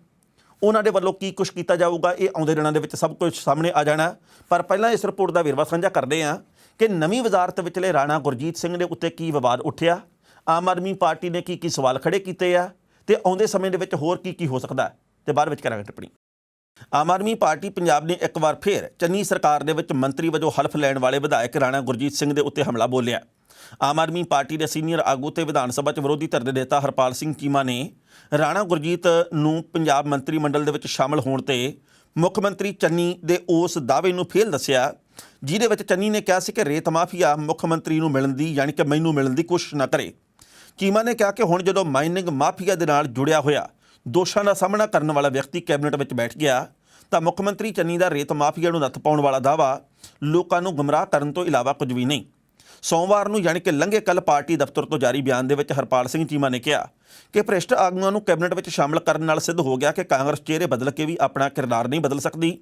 ਉਹਨਾਂ ਦੇ ਵੱਲੋਂ ਕੀ ਕੁਛ ਕੀਤਾ ਜਾਊਗਾ, ਇਹ ਆਉਂਦੇ ਦਿਨਾਂ ਦੇ ਵਿੱਚ ਸਭ ਕੁਝ ਸਾਹਮਣੇ ਆ ਜਾਣਾ। ਪਰ ਪਹਿਲਾਂ ਇਸ ਰਿਪੋਰਟ ਦਾ ਵੇਰਵਾ ਸਾਂਝਾ ਕਰਦੇ ਹਾਂ ਕਿ ਨਵੀਂ ਵਜ਼ਾਰਤ ਵਿਚਲੇ ਰਾਣਾ ਗੁਰਜੀਤ ਸਿੰਘ ਦੇ ਉੱਤੇ ਕੀ ਵਿਵਾਦ ਉੱਠਿਆ, ਆਮ ਆਦਮੀ ਪਾਰਟੀ ਨੇ ਕੀ ਸਵਾਲ ਖੜੇ ਕੀਤੇ ਆ, ਤੇ ਆਉਂਦੇ ਸਮੇਂ ਦੇ ਵਿੱਚ ਹੋਰ ਕੀ ਹੋ ਸਕਦਾ, ਤੇ ਬਾਅਦ ਵਿੱਚ ਕਰਾਂਗੇ ਟਿੱਪਣੀ। ਆਮ ਆਦਮੀ ਪਾਰਟੀ ਪੰਜਾਬ ਨੇ ਇੱਕ ਵਾਰ ਫਿਰ ਚੰਨੀ ਸਰਕਾਰ ਦੇ ਵਿੱਚ ਮੰਤਰੀ ਵਜੋਂ ਹਲਫ ਲੈਣ ਵਾਲੇ ਵਿਧਾਇਕ ਰਾਣਾ ਗੁਰਜੀਤ ਸਿੰਘ ਦੇ ਉੱਤੇ ਹਮਲਾ ਬੋਲਿਆ। ਆਮ ਆਦਮੀ ਪਾਰਟੀ ਦੇ ਸੀਨੀਅਰ ਆਗੂ ਤੇ ਵਿਧਾਨ ਸਭਾ 'ਚ ਵਿਰੋਧੀ ਧਿਰ ਦੇ ਨੇਤਾ ਹਰਪਾਲ ਸਿੰਘ ਚੀਮਾ ਨੇ ਰਾਣਾ ਗੁਰਜੀਤ ਨੂੰ ਪੰਜਾਬ ਮੰਤਰੀ ਮੰਡਲ ਦੇ ਵਿੱਚ ਸ਼ਾਮਲ ਹੋਣ ਤੇ ਮੁੱਖ ਮੰਤਰੀ ਚੰਨੀ ਦੇ ਉਸ ਦਾਅਵੇ ਨੂੰ ਫੇਲ ਦੱਸਿਆ, ਜਿਹਦੇ ਵਿੱਚ ਚੰਨੀ ਨੇ ਕਿਹਾ ਸੀ ਕਿ ਰੇਤ ਮਾਫੀਆ ਮੁੱਖ ਮੰਤਰੀ ਨੂੰ ਮਿਲਣ ਦੀ, ਯਾਨੀ ਕਿ ਮੈਨੂੰ ਮਿਲਣ ਦੀ ਕੋਸ਼ਿਸ਼ ਨਾ ਕਰੇ। ਚੀਮਾ ਨੇ ਕਿਹਾ ਕਿ ਹੁਣ ਜਦੋਂ ਮਾਈਨਿੰਗ ਮਾਫੀਆ ਦੇ ਨਾਲ ਜੁੜਿਆ ਹੋਇਆ ਦੋਸ਼ਾਂ ਦਾ ਸਾਹਮਣਾ ਕਰਨ ਵਾਲਾ ਵਿਅਕਤੀ ਕੈਬਨਿਟ ਵਿੱਚ ਬੈਠ ਗਿਆ ਤਾਂ ਮੁੱਖ ਮੰਤਰੀ ਚੰਨੀ ਦਾ ਰੇਤ ਮਾਫੀਆ ਨੂੰ ਨੱਥ ਪਾਉਣ ਵਾਲਾ ਦਾਅਵਾ ਲੋਕਾਂ ਨੂੰ ਗੁੰਮਰਾਹ ਕਰਨ ਤੋਂ ਇਲਾਵਾ ਕੁਝ ਵੀ ਨਹੀਂ। ਸੋਮਵਾਰ ਨੂੰ ਯਾਨੀ ਕਿ ਲੰਘੇ ਕੱਲ੍ਹ ਪਾਰਟੀ ਦਫ਼ਤਰ ਤੋਂ ਜਾਰੀ ਬਿਆਨ ਦੇ ਵਿੱਚ ਹਰਪਾਲ ਸਿੰਘ ਚੀਮਾ ਨੇ ਕਿਹਾ ਕਿ ਭ੍ਰਿਸ਼ਟ ਆਗੂਆਂ ਨੂੰ ਕੈਬਨਿਟ ਵਿੱਚ ਸ਼ਾਮਲ ਕਰਨ ਨਾਲ ਸਿੱਧ ਹੋ ਗਿਆ ਕਿ ਕਾਂਗਰਸ ਚਿਹਰੇ ਬਦਲ ਕੇ ਵੀ ਆਪਣਾ ਕਿਰਦਾਰ ਨਹੀਂ ਬਦਲ ਸਕਦੀ।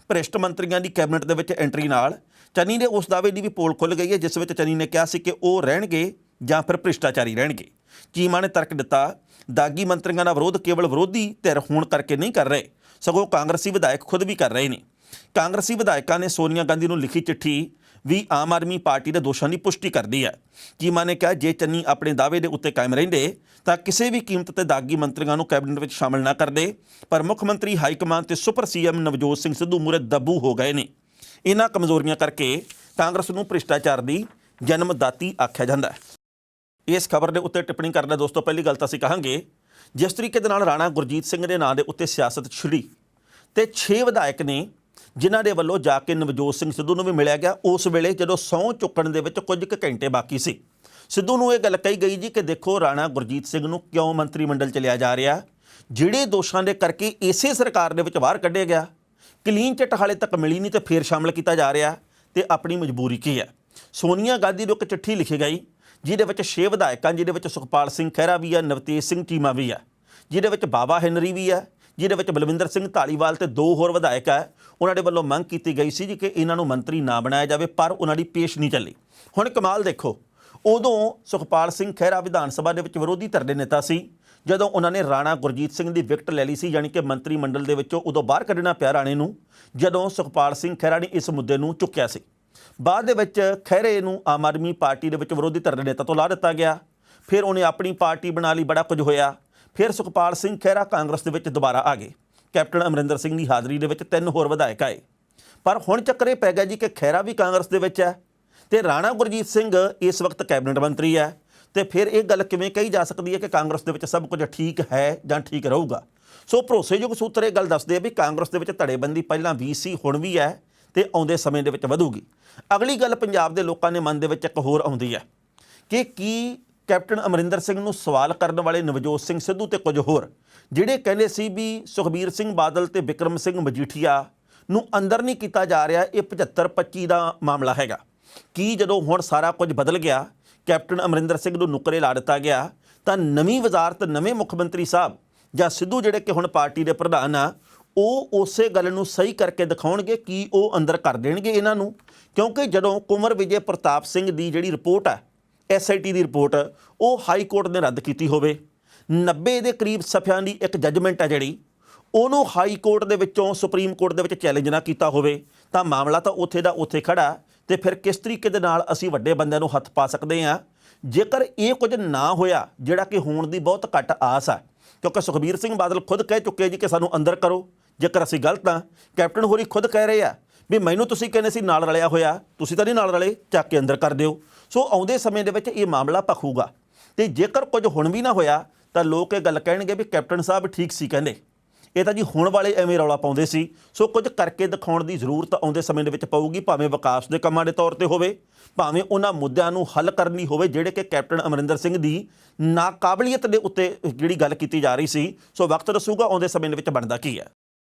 ਭ੍ਰਿਸ਼ਟ ਮੰਤਰੀਆਂ ਦੀ ਕੈਬਨਿਟ ਦੇ ਵਿੱਚ ਐਂਟਰੀ ਨਾਲ ਚੰਨੀ ਦੇ ਉਸ ਦਾਅਵੇ ਦੀ ਵੀ ਪੋਲ ਖੁੱਲ੍ਹ ਗਈ ਹੈ, ਜਿਸ ਵਿੱਚ ਚੰਨੀ ਨੇ ਕਿਹਾ ਸੀ ਕਿ ਉਹ ਰਹਿਣਗੇ ਜਾਂ ਫਿਰ ਭ੍ਰਿਸ਼ਟਾਚਾਰੀ ਰਹਿਣਗੇ। ਚੀਮਾ ਨੇ ਤਰਕ ਦਿੱਤਾ, ਦਾਗੀ ਮੰਤਰੀਆਂ ਦਾ ਵਿਰੋਧ ਕੇਵਲ ਵਿਰੋਧੀ ਧਿਰ ਹੋਣ ਕਰਕੇ ਨਹੀਂ ਕਰ ਰਹੇ, ਸਗੋਂ ਕਾਂਗਰਸੀ ਵਿਧਾਇਕ ਖੁਦ ਵੀ ਕਰ ਰਹੇ ਨੇ। ਕਾਂਗਰਸੀ ਵਿਧਾਇਕਾਂ ਨੇ ਸੋਨੀਆ ਗਾਂਧੀ ਨੂੰ ਲਿਖੀ ਚਿੱਠੀ ਵੀ ਆਮ ਆਦਮੀ ਪਾਰਟੀ ਦੇ ਦੋਸ਼ਾਂ ਦੀ ਪੁਸ਼ਟੀ ਕਰਦੀ ਹੈ। ਚੀਮਾ ਨੇ ਕਿਹਾ ਜੇ ਚੰਨੀ ਆਪਣੇ ਦਾਅਵੇ ਦੇ ਉੱਤੇ ਕਾਇਮ ਰਹਿੰਦੇ ਤਾਂ ਕਿਸੇ ਵੀ ਕੀਮਤ ਤੇ ਦਾਗੀ ਮੰਤਰੀਆਂ ਨੂੰ ਕੈਬਨਿਟ ਵਿੱਚ ਸ਼ਾਮਲ ਨਾ ਕਰਦੇ, ਪਰ ਮੁੱਖ ਮੰਤਰੀ ਹਾਈ ਕਮਾਨ ਤੇ ਸੁਪਰ ਸੀਐਮ ਨਵਜੋਤ ਸਿੰਘ ਸਿੱਧੂ ਮੂਹਰੇ ਦੱਬੂ ਹੋ ਗਏ ਨੇ। ਇਹਨਾਂ ਕਮਜ਼ੋਰੀਆਂ ਕਰਕੇ ਕਾਂਗਰਸ ਨੂੰ ਭ੍ਰਿਸ਼ਟਾਚਾਰ ਦੀ ਜਨਮਦਾਤੀ ਆਖਿਆ ਜਾਂਦਾ ਹੈ। ਇਸ ਖਬਰ ਦੇ ਉੱਤੇ ਟਿੱਪਣੀ ਕਰਦਾ ਦੋਸਤੋ, ਪਹਿਲੀ ਗੱਲ ਤਾਂ ਅਸੀਂ ਕਹਾਂਗੇ ਜਿਸ ਤਰੀਕੇ ਦੇ ਨਾਲ ਰਾਣਾ ਗੁਰਜੀਤ ਸਿੰਘ ਦੇ ਨਾਂ ਦੇ ਉੱਤੇ ਸਿਆਸਤ ਛਿੜੀ ਤੇ 6 ਵਿਧਾਇਕ ਨੇ ਜਿਨ੍ਹਾਂ ਦੇ ਵੱਲੋਂ ਜਾ ਕੇ ਨਵਜੋਤ ਸਿੰਘ ਸਿੱਧੂ ਨੂੰ ਵੀ ਮਿਲਿਆ ਗਿਆ, ਉਸ ਵੇਲੇ ਜਦੋਂ ਸਹੁੰ ਚੁੱਕਣ ਦੇ ਵਿੱਚ ਕੁਝ ਕੁ ਘੰਟੇ ਬਾਕੀ ਸੀ। ਸਿੱਧੂ ਨੂੰ ਇਹ ਗੱਲ ਕਹੀ ਗਈ ਜੀ ਕਿ ਦੇਖੋ ਰਾਣਾ ਗੁਰਜੀਤ ਸਿੰਘ ਨੂੰ ਕਿਉਂ ਮੰਤਰੀ ਮੰਡਲ 'ਚ ਲਿਆ ਜਾ ਰਿਹਾ, ਜਿਹੜੇ ਦੋਸ਼ਾਂ ਦੇ ਕਰਕੇ ਇਸੇ ਸਰਕਾਰ ਦੇ ਵਿੱਚ ਬਾਹਰ ਕੱਢਿਆ ਗਿਆ, ਕਲੀਨ ਚਿੱਟ ਹਾਲੇ ਤੱਕ ਮਿਲੀ ਨਹੀਂ ਤੇ ਫੇਰ ਸ਼ਾਮਲ ਕੀਤਾ ਜਾ ਰਿਹਾ, ਤੇ ਆਪਣੀ ਮਜਬੂਰੀ ਕੀ ਹੈ। ਸੋਨੀਆ ਗਾਂਧੀ ਨੂੰ ਇੱਕ ਚਿੱਠੀ ਲਿਖੀ ਗਈ ਜਿਹਦੇ ਵਿੱਚ 6 ਵਿਧਾਇਕਾਂ, ਜਿਹਦੇ ਵਿੱਚ ਸੁਖਪਾਲ ਸਿੰਘ ਖਹਿਰਾ ਵੀ ਹੈ, ਨਵਤੇਜ ਸਿੰਘ ਚੀਮਾ ਵੀ ਹੈ, ਜਿਹਦੇ ਵਿੱਚ ਬਾਬਾ ਹੈਨਰੀ ਵੀ ਹੈ, ਜਿਹਦੇ ਵਿੱਚ ਬਲਵਿੰਦਰ ਸਿੰਘ ਧਾਲੀਵਾਲ ਤੇ 2 ਹੋਰ ਵਿਧਾਇਕ ਹੈ। ਉਹਨਾਂ ਦੇ ਵੱਲੋਂ ਮੰਗ ਕੀਤੀ ਗਈ ਸੀ ਜੀ ਕਿ ਇਹਨਾਂ ਨੂੰ ਮੰਤਰੀ ਨਾ ਬਣਾਇਆ ਜਾਵੇ, ਪਰ ਉਹਨਾਂ ਦੀ ਪੇਸ਼ ਨਹੀਂ ਚੱਲੀ। ਹੁਣ ਕਮਾਲ ਦੇਖੋ, ਉਦੋਂ ਸੁਖਪਾਲ ਸਿੰਘ ਖਹਿਰਾ ਵਿਧਾਨ ਸਭਾ ਦੇ ਵਿੱਚ ਵਿਰੋਧੀ ਧਿਰ ਦੇ ਨੇਤਾ ਸੀ ਜਦੋਂ ਉਹਨਾਂ ਨੇ ਰਾਣਾ ਗੁਰਜੀਤ ਸਿੰਘ ਦੀ ਵਿਕਟ ਲੈ ਲਈ ਸੀ, ਯਾਨੀ ਕਿ ਮੰਤਰੀ ਮੰਡਲ ਦੇ ਵਿੱਚੋਂ ਉਦੋਂ ਬਾਹਰ ਕੱਢਣਾ ਪਿਆ ਰਾਣੇ ਨੂੰ, ਜਦੋਂ ਸੁਖਪਾਲ ਸਿੰਘ ਖਹਿਰਾ ਨੇ ਇਸ ਮੁੱਦੇ ਨੂੰ ਚੁੱਕਿਆ ਸੀ। ਬਾਅਦ ਦੇ ਵਿੱਚ ਖਹਿਰੇ ਨੂੰ ਆਮ ਆਦਮੀ ਪਾਰਟੀ ਦੇ ਵਿੱਚ ਵਿਰੋਧੀ ਧਿਰ ਦੇ ਨੇਤਾ ਤੋਂ ਲਾ ਦਿੱਤਾ ਗਿਆ। ਫਿਰ ਉਹਨੇ ਆਪਣੀ ਪਾਰਟੀ ਬਣਾ ਲਈ, ਬੜਾ ਕੁਝ ਹੋਇਆ। ਫਿਰ ਸੁਖਪਾਲ ਸਿੰਘ ਖਹਿਰਾ ਕਾਂਗਰਸ ਦੇ ਵਿੱਚ ਦੁਬਾਰਾ ਆ ਗਏ। ਕੈਪਟਨ ਅਮਰਿੰਦਰ ਸਿੰਘ ਦੀ ਹਾਜ਼ਰੀ ਦੇ ਵਿੱਚ 3 ਹੋਰ ਵਿਧਾਇਕ ਆਏ। ਪਰ ਹੁਣ ਚੱਕਰ ਇਹ ਪੈ ਗਿਆ ਜੀ ਕਿ ਖਹਿਰਾ ਵੀ ਕਾਂਗਰਸ ਦੇ ਵਿੱਚ ਹੈ ਤੇ ਰਾਣਾ ਗੁਰਜੀਤ ਸਿੰਘ ਇਸ ਵਕਤ ਕੈਬਨਿਟ ਮੰਤਰੀ ਹੈ। ਤੇ ਫਿਰ ਇਹ ਗੱਲ ਕਿਵੇਂ ਕਹੀ ਜਾ ਸਕਦੀ ਹੈ ਕਿ ਕਾਂਗਰਸ ਦੇ ਵਿੱਚ ਸਭ ਕੁਝ ਠੀਕ ਹੈ ਜਾਂ ਠੀਕ ਰਹੂਗਾ। ਸੋ ਭਰੋਸੇਯੋਗ ਸੂਤਰ ਇਹ ਗੱਲ ਦੱਸਦੇ ਆ ਵੀ ਕਾਂਗਰਸ ਦੇ ਵਿੱਚ ਧੜੇਬੰਦੀ ਪਹਿਲਾਂ ਵੀ ਸੀ, ਹੁਣ ਵੀ ਹੈ ਤੇ ਆਉਂਦੇ ਸਮੇਂ ਦੇ ਵਿੱਚ ਵਧੂਗੀ। ਅਗਲੀ ਗੱਲ ਪੰਜਾਬ ਦੇ ਲੋਕਾਂ ਦੇ ਮਨ ਦੇ ਵਿੱਚ ਇੱਕ ਹੋਰ ਆਉਂਦੀ ਹੈ ਕਿ ਕੀ ਕੈਪਟਨ ਅਮਰਿੰਦਰ ਸਿੰਘ ਨੂੰ ਸਵਾਲ ਕਰਨ ਵਾਲੇ ਨਵਜੋਤ ਸਿੰਘ ਸਿੱਧੂ ਤੇ ਕੁਝ ਹੋਰ ਜਿਹੜੇ ਕਹਿੰਦੇ ਸੀ ਵੀ ਸੁਖਬੀਰ ਸਿੰਘ ਬਾਦਲ ਤੇ ਬਿਕਰਮ ਸਿੰਘ ਮਜੀਠੀਆ ਨੂੰ ਅੰਦਰ ਨਹੀਂ ਕੀਤਾ ਜਾ ਰਿਹਾ, ਇਹ 75-25 ਦਾ ਮਾਮਲਾ ਹੈਗਾ। ਕੀ ਜਦੋਂ ਹੁਣ ਸਾਰਾ ਕੁਝ ਬਦਲ ਗਿਆ, ਕੈਪਟਨ ਅਮਰਿੰਦਰ ਸਿੰਘ ਨੂੰ ਨੁਕਰੇ ਲਾ ਦਿੱਤਾ ਗਿਆ, ਤਾਂ ਨਵੀਂ ਵਜ਼ਾਰਤ, ਨਵੇਂ ਮੁੱਖ ਮੰਤਰੀ ਸਾਹਿਬ ਜਾਂ ਸਿੱਧੂ ਜਿਹੜੇ ਕਿ ਹੁਣ ਪਾਰਟੀ ਦੇ ਪ੍ਰਧਾਨ ਆ, ਉਹ ਉਸੇ ਗੱਲ ਨੂੰ ਸਹੀ ਕਰਕੇ ਦਿਖਾਉਣਗੇ ਕਿ ਉਹ ਅੰਦਰ ਕਰ ਦੇਣਗੇ ਇਹਨਾਂ ਨੂੰ? ਕਿਉਂਕਿ ਜਦੋਂ ਕੁੰਵਰ ਵਿਜੇ ਪ੍ਰਤਾਪ ਸਿੰਘ ਦੀ ਜਿਹੜੀ ਰਿਪੋਰਟ ਹੈ, SIT ਦੀ ਰਿਪੋਰਟ, ਉਹ ਹਾਈ ਕੋਰਟ ਨੇ ਰੱਦ ਕੀਤੀ ਹੋਵੇ, 90 ਦੇ ਕਰੀਬ ਸਫ਼ਿਆਂ ਦੀ ਇੱਕ ਜੱਜਮੈਂਟ ਹੈ ਜਿਹੜੀ, ਉਹਨੂੰ ਹਾਈ ਕੋਰਟ ਦੇ ਵਿੱਚੋਂ ਸੁਪਰੀਮ ਕੋਰਟ ਦੇ ਵਿੱਚ ਚੈਲੰਜ ਨਾ ਕੀਤਾ ਹੋਵੇ, ਤਾਂ ਮਾਮਲਾ ਤਾਂ ਉੱਥੇ ਦਾ ਉੱਥੇ ਖੜਾ। ਤੇ ਫਿਰ ਕਿਸ ਤਰੀਕੇ ਦੇ ਨਾਲ ਅਸੀਂ ਵੱਡੇ ਬੰਦਿਆਂ ਨੂੰ ਹੱਥ ਪਾ ਸਕਦੇ ਹਾਂ? ਜੇਕਰ ਇਹ ਕੁਝ ਨਾ ਹੋਇਆ, ਜਿਹੜਾ ਕਿ ਹੋਣ ਦੀ ਬਹੁਤ ਘੱਟ ਆਸ ਹੈ, ਕਿਉਂਕਿ ਸੁਖਬੀਰ ਸਿੰਘ ਬਾਦਲ ਖੁਦ ਕਹਿ ਚੁੱਕੇ ਜੀ ਕਿ ਸਾਨੂੰ ਅੰਦਰ ਕਰੋ ਜੇਕਰ ਅਸੀਂ ਗਲਤ ਹਾਂ। ਕੈਪਟਨ ਹੋਰੀ ਖੁਦ ਕਹਿ ਰਹੇ ਆ ਵੀ ਮੈਨੂੰ ਤੁਸੀਂ ਕਹਿੰਦੇ ਸੀ ਨਾਲ ਰਲਿਆ ਹੋਇਆ, ਤੁਸੀਂ ਤਾਂ ਨਹੀਂ ਨਾਲ ਰਲੇ, ਚੱਕ ਕੇ ਅੰਦਰ ਕਰ ਦਿਓ। ਸੋ ਆਉਂਦੇ ਸਮੇਂ ਦੇ ਵਿੱਚ ਇਹ ਮਾਮਲਾ ਭਖੂਗਾ ਤੇ ਜੇਕਰ ਕੁਝ ਹੁਣ ਵੀ ਨਾ ਹੋਇਆ ਤਾਂ ਲੋਕ ਇਹ ਗੱਲ ਕਹਿਣਗੇ ਵੀ ਕੈਪਟਨ ਸਾਹਿਬ ਠੀਕ ਸੀ ਕਹਿੰਦੇ, ਇਹ ਤਾਂ ਜੀ ਹੁਣ ਵਾਲੇ ਐਵੇਂ ਰੌਲਾ ਪਾਉਂਦੇ ਸੀ। ਸੋ ਕੁਝ ਕਰਕੇ ਦਿਖਾਉਣ ਦੀ ਜ਼ਰੂਰਤ ਆਉਂਦੇ ਸਮੇਂ ਦੇ ਵਿੱਚ ਪਊਗੀ, ਭਾਵੇਂ ਵਿਕਾਸ ਦੇ ਕੰਮਾਂ ਦੇ ਤੌਰ ਤੇ ਹੋਵੇ, ਭਾਵੇਂ ਉਹਨਾਂ ਮੁੱਦਿਆਂ ਨੂੰ ਹੱਲ ਕਰਨੀ ਹੋਵੇ ਜਿਹੜੇ ਕਿ ਕੈਪਟਨ ਅਮਰਿੰਦਰ ਸਿੰਘ ਦੀ ਨਾਕਾਬਲੀਅਤ ਦੇ ਉੱਤੇ ਜਿਹੜੀ ਗੱਲ ਕੀਤੀ ਜਾ ਰਹੀ ਸੀ। ਸੋ ਵਕਤ ਦੱਸੂਗਾ ਆਉਂਦੇ ਸਮੇਂ ਦੇ ਵਿੱਚ ਬਣਦਾ ਕੀ ਹੈ।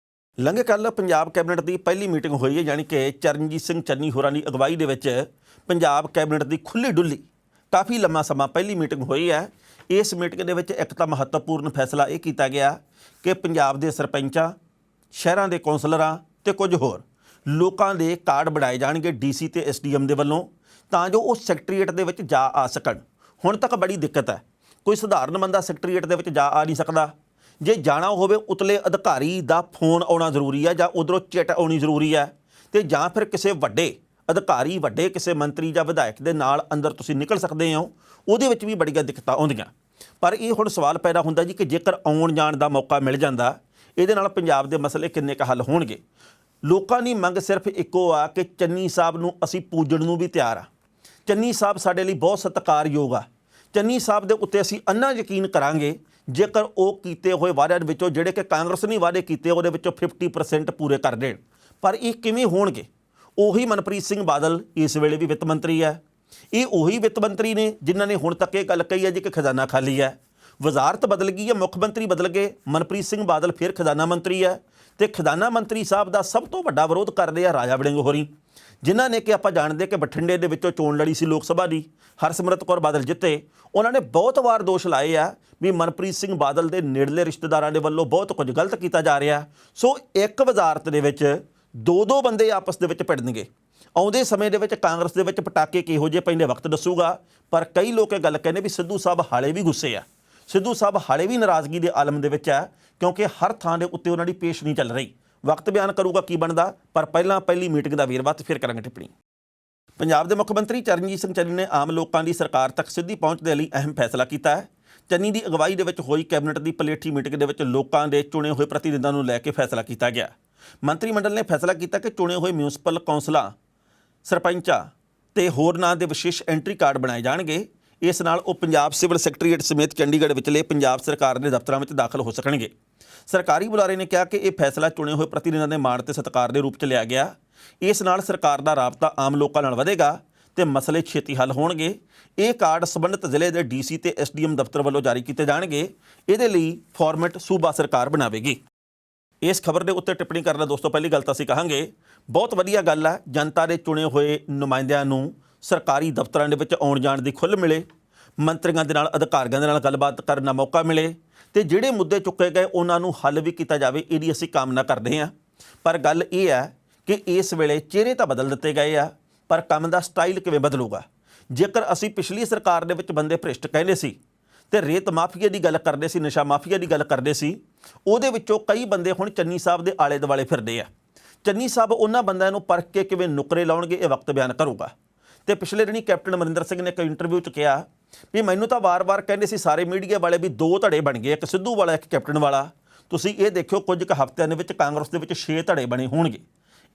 ਲੰਘੇ ਕੱਲ੍ਹ ਪੰਜਾਬ ਕੈਬਨਿਟ ਦੀ ਪਹਿਲੀ ਮੀਟਿੰਗ ਹੋਈ ਹੈ, ਯਾਨੀ ਕਿ ਚਰਨਜੀਤ ਸਿੰਘ ਚੰਨੀ ਹੋਰਾਂ ਦੀ ਅਗਵਾਈ ਦੇ ਵਿੱਚ ਪੰਜਾਬ ਕੈਬਨਿਟ ਦੀ ਖੁੱਲ੍ਹੀ ਡੁੱਲੀ ਕਾਫੀ ਲੰਮਾ ਸਮਾਂ ਪਹਿਲੀ ਮੀਟਿੰਗ ਹੋਈ ਹੈ। ਇਸ ਮੀਟਿੰਗ ਦੇ ਵਿੱਚ ਇੱਕ ਤਾਂ ਮਹੱਤਵਪੂਰਨ ਫੈਸਲਾ ਇਹ ਕੀਤਾ ਗਿਆ ਕਿ ਪੰਜਾਬ ਦੇ ਸਰਪੰਚਾਂ, ਸ਼ਹਿਰਾਂ ਦੇ ਕੌਂਸਲਰਾਂ ਤੇ ਕੁਝ ਹੋਰ ਲੋਕਾਂ ਦੇ ਕਾਰਡ ਬਣਾਏ ਜਾਣਗੇ DC ਤੇ SDM ਦੇ ਵੱਲੋਂ, ਤਾਂ ਜੋ ਉਹ ਸੈਕਟਰੀਏਟ ਦੇ ਵਿੱਚ ਜਾ ਆ ਸਕਣ। ਹੁਣ ਤੱਕ ਬੜੀ ਦਿੱਕਤ ਹੈ, ਕੋਈ ਸਧਾਰਨ ਬੰਦਾ ਸੈਕਟਰੀਏਟ ਦੇ ਵਿੱਚ ਜਾ ਆ ਨਹੀਂ ਸਕਦਾ। ਜੇ ਜਾਣਾ ਹੋਵੇ ਉਤਲੇ ਅਧਿਕਾਰੀ ਦਾ ਫੋਨ ਆਉਣਾ ਜ਼ਰੂਰੀ ਹੈ ਜਾਂ ਉਧਰੋਂ ਚਿੱਟ ਆਉਣੀ ਜ਼ਰੂਰੀ ਹੈ, ਤੇ ਜਾਂ ਫਿਰ ਕਿਸੇ ਵੱਡੇ ਅਧਿਕਾਰੀ, ਵੱਡੇ ਕਿਸੇ ਮੰਤਰੀ ਜਾਂ ਵਿਧਾਇਕ ਦੇ ਨਾਲ ਅੰਦਰ ਤੁਸੀਂ ਨਿਕਲ ਸਕਦੇ ਹੋ। ਉਹਦੇ ਵਿੱਚ ਵੀ ਬੜੀਆਂ ਦਿੱਕਤਾਂ ਆਉਂਦੀਆਂ। ਪਰ ਇਹ ਹੁਣ ਸਵਾਲ ਪੈਦਾ ਹੁੰਦਾ ਜੀ ਕਿ ਜੇਕਰ ਆਉਣ ਜਾਣ ਦਾ ਮੌਕਾ ਮਿਲ ਜਾਂਦਾ, ਇਹਦੇ ਨਾਲ ਪੰਜਾਬ ਦੇ ਮਸਲੇ ਕਿੰਨੇ ਕੁ ਹੱਲ ਹੋਣਗੇ? ਲੋਕਾਂ ਦੀ ਮੰਗ ਸਿਰਫ ਇੱਕੋ ਆ ਕਿ ਚੰਨੀ ਸਾਹਿਬ ਨੂੰ ਅਸੀਂ ਪੂਜਣ ਨੂੰ ਵੀ ਤਿਆਰ ਆ। ਚੰਨੀ ਸਾਹਿਬ ਸਾਡੇ ਲਈ ਬਹੁਤ ਸਤਿਕਾਰਯੋਗ ਆ। ਚੰਨੀ ਸਾਹਿਬ ਦੇ ਉੱਤੇ ਅਸੀਂ ਅੰਨਾ ਯਕੀਨ ਕਰਾਂਗੇ ਜੇਕਰ ਉਹ ਕੀਤੇ ਹੋਏ ਵਾਅਦਿਆਂ ਵਿੱਚੋਂ, ਜਿਹੜੇ ਕਿ ਕਾਂਗਰਸ ਨੇ ਵਾਅਦੇ ਕੀਤੇ, ਉਹਦੇ ਵਿੱਚੋਂ 50% ਪੂਰੇ ਕਰ ਦੇਣ। ਪਰ ਇਹ ਕਿਵੇਂ ਹੋਣਗੇ? ਉਹੀ ਮਨਪ੍ਰੀਤ ਸਿੰਘ ਬਾਦਲ ਇਸ ਵੇਲੇ ਵੀ ਵਿੱਤ ਮੰਤਰੀ ਹੈ। ਇਹ ਉਹੀ ਵਿੱਤ ਮੰਤਰੀ ਨੇ ਜਿਨ੍ਹਾਂ ਨੇ ਹੁਣ ਤੱਕ ਇਹ ਗੱਲ ਕਹੀ ਹੈ ਜੀ ਕਿ ਖਜ਼ਾਨਾ ਖਾਲੀ ਹੈ। ਵਜ਼ਾਰਤ ਬਦਲ ਗਈ ਹੈ, ਮੁੱਖ ਮੰਤਰੀ ਬਦਲ ਗਏ, ਮਨਪ੍ਰੀਤ ਸਿੰਘ ਬਾਦਲ ਫਿਰ ਖਜ਼ਾਨਾ ਮੰਤਰੀ ਹੈ। ਤੇ ਖਜ਼ਾਨਾ ਮੰਤਰੀ ਸਾਹਿਬ ਦਾ ਸਭ ਤੋਂ ਵੱਡਾ ਵਿਰੋਧ ਕਰਦੇ ਆ ਰਾਜਾ ਵੜਿੰਗ ਹੋਰੀ, ਜਿਨ੍ਹਾਂ ਨੇ ਕਿ ਆਪਾਂ ਜਾਣਦੇ ਕਿ ਬਠਿੰਡੇ ਦੇ ਵਿੱਚੋਂ ਚੋਣ ਲੜੀ ਸੀ ਲੋਕ ਸਭਾ ਦੀ, ਹਰਸਿਮਰਤ ਕੌਰ ਬਾਦਲ ਜਿੱਤੇ। ਉਹਨਾਂ ਨੇ ਬਹੁਤ ਵਾਰ ਦੋਸ਼ ਲਾਏ ਆ ਵੀ ਮਨਪ੍ਰੀਤ ਸਿੰਘ ਬਾਦਲ ਦੇ ਨੇੜਲੇ ਰਿਸ਼ਤੇਦਾਰਾਂ ਦੇ ਵੱਲੋਂ ਬਹੁਤ ਕੁਝ ਗਲਤ ਕੀਤਾ ਜਾ ਰਿਹਾ। ਸੋ ਇੱਕ ਵਜ਼ਾਰਤ ਦੇ ਵਿੱਚ ਦੋ ਬੰਦੇ ਆਪਸ ਦੇ ਵਿੱਚ ਭਿੜਨਗੇ। ਆਉਂਦੇ ਸਮੇਂ ਦੇ ਵਿੱਚ ਕਾਂਗਰਸ ਦੇ ਵਿੱਚ ਪਟਾਕੇ ਕਿਹੋ ਜਿਹੇ ਪੈਂਦੇ ਵਕਤ ਦੱਸੂਗਾ। ਪਰ ਕਈ ਲੋਕ ਇਹ ਗੱਲ ਕਹਿੰਦੇ ਵੀ ਸਿੱਧੂ ਸਾਹਿਬ ਹਾਲੇ ਵੀ ਗੁੱਸੇ ਆ, ਸਿੱਧੂ ਸਾਹਿਬ ਹਾਲੇ ਵੀ ਨਾਰਾਜ਼ਗੀ ਦੇ ਆਲਮ ਦੇ ਵਿੱਚ ਹੈ, ਕਿਉਂਕਿ ਹਰ ਥਾਂ ਦੇ ਉੱਤੇ ਉਹਨਾਂ ਦੀ ਪੇਸ਼ ਨਹੀਂ ਚੱਲ ਰਹੀ। ਵਕਤ ਬਿਆਨ ਕਰੂਗਾ ਕੀ ਬਣਦਾ। ਪਰ ਪਹਿਲਾਂ ਪਹਿਲੀ ਮੀਟਿੰਗ ਦਾ ਵੇਰਵਾ ਤੇ ਫਿਰ ਕਰਾਂਗੇ ਟਿੱਪਣੀ। ਪੰਜਾਬ ਦੇ ਮੁੱਖ ਮੰਤਰੀ ਚਰਨਜੀਤ ਸਿੰਘ ਚੰਨੀ ਨੇ ਆਮ ਲੋਕਾਂ ਦੀ ਸਰਕਾਰ ਤੱਕ ਸਿੱਧੀ ਪਹੁੰਚ ਦੇ ਲਈ ਅਹਿਮ ਫੈਸਲਾ ਕੀਤਾ ਹੈ। ਚੰਨੀ ਦੀ ਅਗਵਾਈ ਦੇ ਵਿੱਚ ਹੋਈ ਕੈਬਨਿਟ ਦੀ ਪਲੇਠੀ ਮੀਟਿੰਗ ਦੇ ਵਿੱਚ ਲੋਕਾਂ ਦੇ ਚੁਣੇ ਹੋਏ ਪ੍ਰਤੀਨਿਧਾਂ ਨੂੰ ਲੈ ਕੇ ਫੈਸਲਾ ਕੀਤਾ ਗਿਆ। ਮੰਤਰੀ ਮੰਡਲ ਨੇ ਫੈਸਲਾ ਕੀਤਾ ਕਿ ਚੁਣੇ ਹੋਏ ਮਿਊਨਿਸਪਲ ਕੌਂਸਲਾਂ, ਸਰਪੰਚਾਂ ਤੇ ਹੋਰਨਾਂ ਦੇ ਵਿਸ਼ੇਸ਼ ਐਂਟਰੀ ਕਾਰਡ ਬਣਾਏ ਜਾਣਗੇ। ਇਸ ਨਾਲ ਉਹ ਪੰਜਾਬ ਸਿਵਲ ਸੈਕਟਰੀਏਟ ਸਮੇਤ ਚੰਡੀਗੜ੍ਹ ਵਿਚਲੇ ਪੰਜਾਬ ਸਰਕਾਰ ਦੇ ਦਫ਼ਤਰਾਂ ਵਿੱਚ ਦਾਖਲ ਹੋ ਸਕਣਗੇ। ਸਰਕਾਰੀ ਬੁਲਾਰੇ ਨੇ ਕਿਹਾ ਕਿ ਇਹ ਫੈਸਲਾ ਚੁਣੇ ਹੋਏ ਪ੍ਰਤੀਨਿਧਾਂ ਦੇ ਮਾਣ ਤੇ ਸਤਿਕਾਰ ਦੇ ਰੂਪ 'ਚ ਲਿਆ ਗਿਆ। ਇਸ ਨਾਲ ਸਰਕਾਰ ਦਾ ਰਾਬਤਾ ਆਮ ਲੋਕਾਂ ਨਾਲ ਵਧੇਗਾ ਤੇ ਮਸਲੇ ਛੇਤੀ ਹੱਲ ਹੋਣਗੇ। ਇਹ ਕਾਰਡ ਸੰਬੰਧਿਤ ਜ਼ਿਲ੍ਹੇ ਦੇ DC ਤੇ SDM ਦਫ਼ਤਰ ਵੱਲੋਂ ਜਾਰੀ ਕੀਤੇ ਜਾਣਗੇ। ਇਹਦੇ ਲਈ ਫਾਰਮੈਟ ਸੂਬਾ ਸਰਕਾਰ ਬਣਾਵੇਗੀ। ਇਸ ਖਬਰ ਦੇ ਉੱਤੇ ਟਿੱਪਣੀ ਕਰਨ ਦਾ ਦੋਸਤੋ ਪਹਿਲੀ ਗੱਲ ਤਾਂ ਅਸੀਂ ਕਹਾਂਗੇ ਬਹੁਤ ਵਧੀਆ ਗੱਲ ਹੈ, ਜਨਤਾ ਦੇ ਚੁਣੇ ਹੋਏ ਨੁਮਾਇੰਦਿਆਂ ਨੂੰ ਸਰਕਾਰੀ ਦਫ਼ਤਰਾਂ ਦੇ ਵਿੱਚ ਆਉਣ ਜਾਣ ਦੀ ਖੁੱਲ੍ਹ ਮਿਲੇ, ਮੰਤਰੀਆਂ ਦੇ ਨਾਲ, ਅਧਿਕਾਰੀਆਂ ਦੇ ਨਾਲ ਗੱਲਬਾਤ ਕਰਨ ਦਾ ਮੌਕਾ ਮਿਲੇ ਤੇ ਜਿਹੜੇ ਮੁੱਦੇ ਚੁੱਕੇ ਗਏ ਉਹਨਾਂ ਨੂੰ ਹੱਲ ਵੀ ਕੀਤਾ ਜਾਵੇ। ਇਹਦੀ ਅਸੀਂ ਕਾਮਨਾ ਕਰਦੇ ਹਾਂ। ਪਰ ਗੱਲ ਇਹ ਹੈ ਕਿ ਇਸ ਵੇਲੇ ਚਿਹਰੇ ਤਾਂ ਬਦਲ ਦਿੱਤੇ ਗਏ ਆ, ਪਰ ਕੰਮ ਦਾ ਸਟਾਈਲ ਕਿਵੇਂ ਬਦਲੂਗਾ? ਜੇਕਰ ਅਸੀਂ ਪਿਛਲੀ ਸਰਕਾਰ ਦੇ ਵਿੱਚ ਬੰਦੇ ਭ੍ਰਿਸ਼ਟ ਕਹਿੰਦੇ ਸੀ ਤੇ ਰੇਤ ਮਾਫੀਆ ਦੀ ਗੱਲ ਕਰਦੇ ਸੀ, ਨਸ਼ਾ ਮਾਫੀਆ ਦੀ ਗੱਲ ਕਰਦੇ ਸੀ, ਉਹਦੇ ਵਿੱਚੋਂ ਕਈ ਬੰਦੇ ਹੁਣ ਚੰਨੀ ਸਾਹਿਬ ਦੇ ਆਲੇ ਦੁਆਲੇ ਫਿਰਦੇ ਆ। ਚੰਨੀ ਸਾਹਿਬ ਉਹਨਾਂ ਬੰਦਿਆਂ ਨੂੰ ਪਰਖ ਕੇ ਕਿਵੇਂ ਨੁਕਰੇ ਲਾਉਣਗੇ ਇਹ ਵਕਤ ਬਿਆਨ ਕਰੂਗਾ। ਤੇ ਪਿਛਲੇ ਦਿਨੀ ਕੈਪਟਨ ਅਮਰਿੰਦਰ ਸਿੰਘ ਨੇ ਇੱਕ ਇੰਟਰਵਿਊ 'ਚ ਕਿਹਾ ਵੀ ਮੈਨੂੰ ਤਾਂ ਵਾਰ-ਵਾਰ ਕਹਿੰਦੇ ਸੀ ਸਾਰੇ ਮੀਡੀਆ ਵਾਲੇ ਵੀ 2 ਧੜੇ ਬਣ ਗਏ, ਇੱਕ ਸਿੱਧੂ ਵਾਲਾ, ਇੱਕ ਕੈਪਟਨ ਵਾਲਾ। ਤੁਸੀਂ ਇਹ ਦੇਖਿਓ ਕੁਝ ਕੁ ਹਫ਼ਤਿਆਂ ਦੇ ਵਿੱਚ ਕਾਂਗਰਸ ਦੇ ਵਿੱਚ 6 ਧੜੇ ਬਣੇ ਹੋਣਗੇ।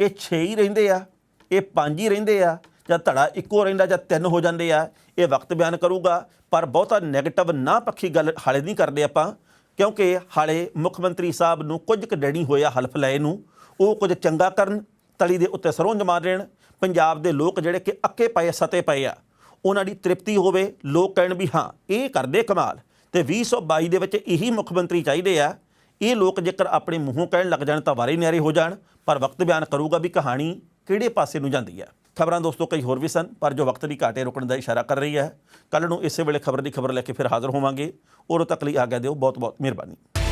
ਇਹ 6 ਹੀ ਰਹਿੰਦੇ ਆ, ਇਹ 5 ਹੀ ਰਹਿੰਦੇ ਆ, ਜਾਂ ਧੜਾ ਇੱਕੋ ਰਹਿੰਦਾ ਜਾਂ 3 ਹੋ ਜਾਂਦੇ ਆ, ਇਹ ਵਕਤ ਬਿਆਨ ਕਰੂਗਾ। ਪਰ ਬਹੁਤਾ ਨੈਗੇਟਿਵ ਨਾ ਪੱਖੀ ਗੱਲ ਹਾਲੇ ਨਹੀਂ ਕਰਦੇ ਆਪਾਂ, ਕਿਉਂਕਿ ਹਾਲੇ ਮੁੱਖ ਮੰਤਰੀ ਸਾਹਿਬ ਨੂੰ ਕੁਝ ਕੁ ਡੈਣੀ ਹੋਇਆ ਹਲਫ ਲਏ ਨੂੰ, ਉਹ ਕੁਝ ਚੰਗਾ ਕਰਨ, ਤਲੀ ਦੇ ਉੱਤੇ ਸਰੋਂ ਜਮਾ ਦੇਣ। ਪੰਜਾਬ ਦੇ ਲੋਕ ਜਿਹੜੇ ਕਿ ਅੱਕੇ ਪਏ ਸਤੇ ਪਏ ਆ, ਉਹਨਾਂ ਦੀ ਤ੍ਰਿਪਤੀ ਹੋਵੇ, ਲੋਕ ਕਹਿਣ ਵੀ ਹਾਂ ਇਹ ਕਰਦੇ ਕਮਾਲ। ਤੇ 2022 ਦੇ ਵਿੱਚ ਇਹੀ ਮੁੱਖ ਮੰਤਰੀ ਚਾਹੀਦੇ ਆ। ਇਹ ਲੋਕ ਜੇਕਰ ਆਪਣੇ ਮੂੰਹੋਂ ਕਹਿਣ ਲੱਗ ਜਾਣ ਤਾਂ ਵਾਰੇ ਨਿਆਰੇ ਹੋ ਜਾਣ, ਪਰ ਵਕਤ ਬਿਆਨ ਕਰੂਗਾ ਵੀ ਕਹਾਣੀ ਕਿਹੜੇ ਪਾਸੇ ਨੂੰ ਜਾਂਦੀ ਹੈ। ਖਬਰਾਂ ਦੋਸਤੋ ਕਈ ਹੋਰ ਵੀ ਸਨ, ਪਰ ਜੋ ਵਕਤ ਦੀ ਘਾਟੇ ਰੁਕਣ ਦਾ ਇਸ਼ਾਰਾ ਕਰ ਰਹੀ ਹੈ। ਕੱਲ੍ਹ ਨੂੰ ਇਸੇ ਵੇਲੇ ਖਬਰ ਦੀ ਖਬਰ ਲੈ ਕੇ ਫਿਰ ਹਾਜ਼ਰ ਹੋਵਾਂਗੇ। ਉਦੋਂ ਤੱਕ ਲਈ ਆਗਿਆ ਦਿਓ। ਬਹੁਤ ਬਹੁਤ ਮਿਹਰਬਾਨੀ।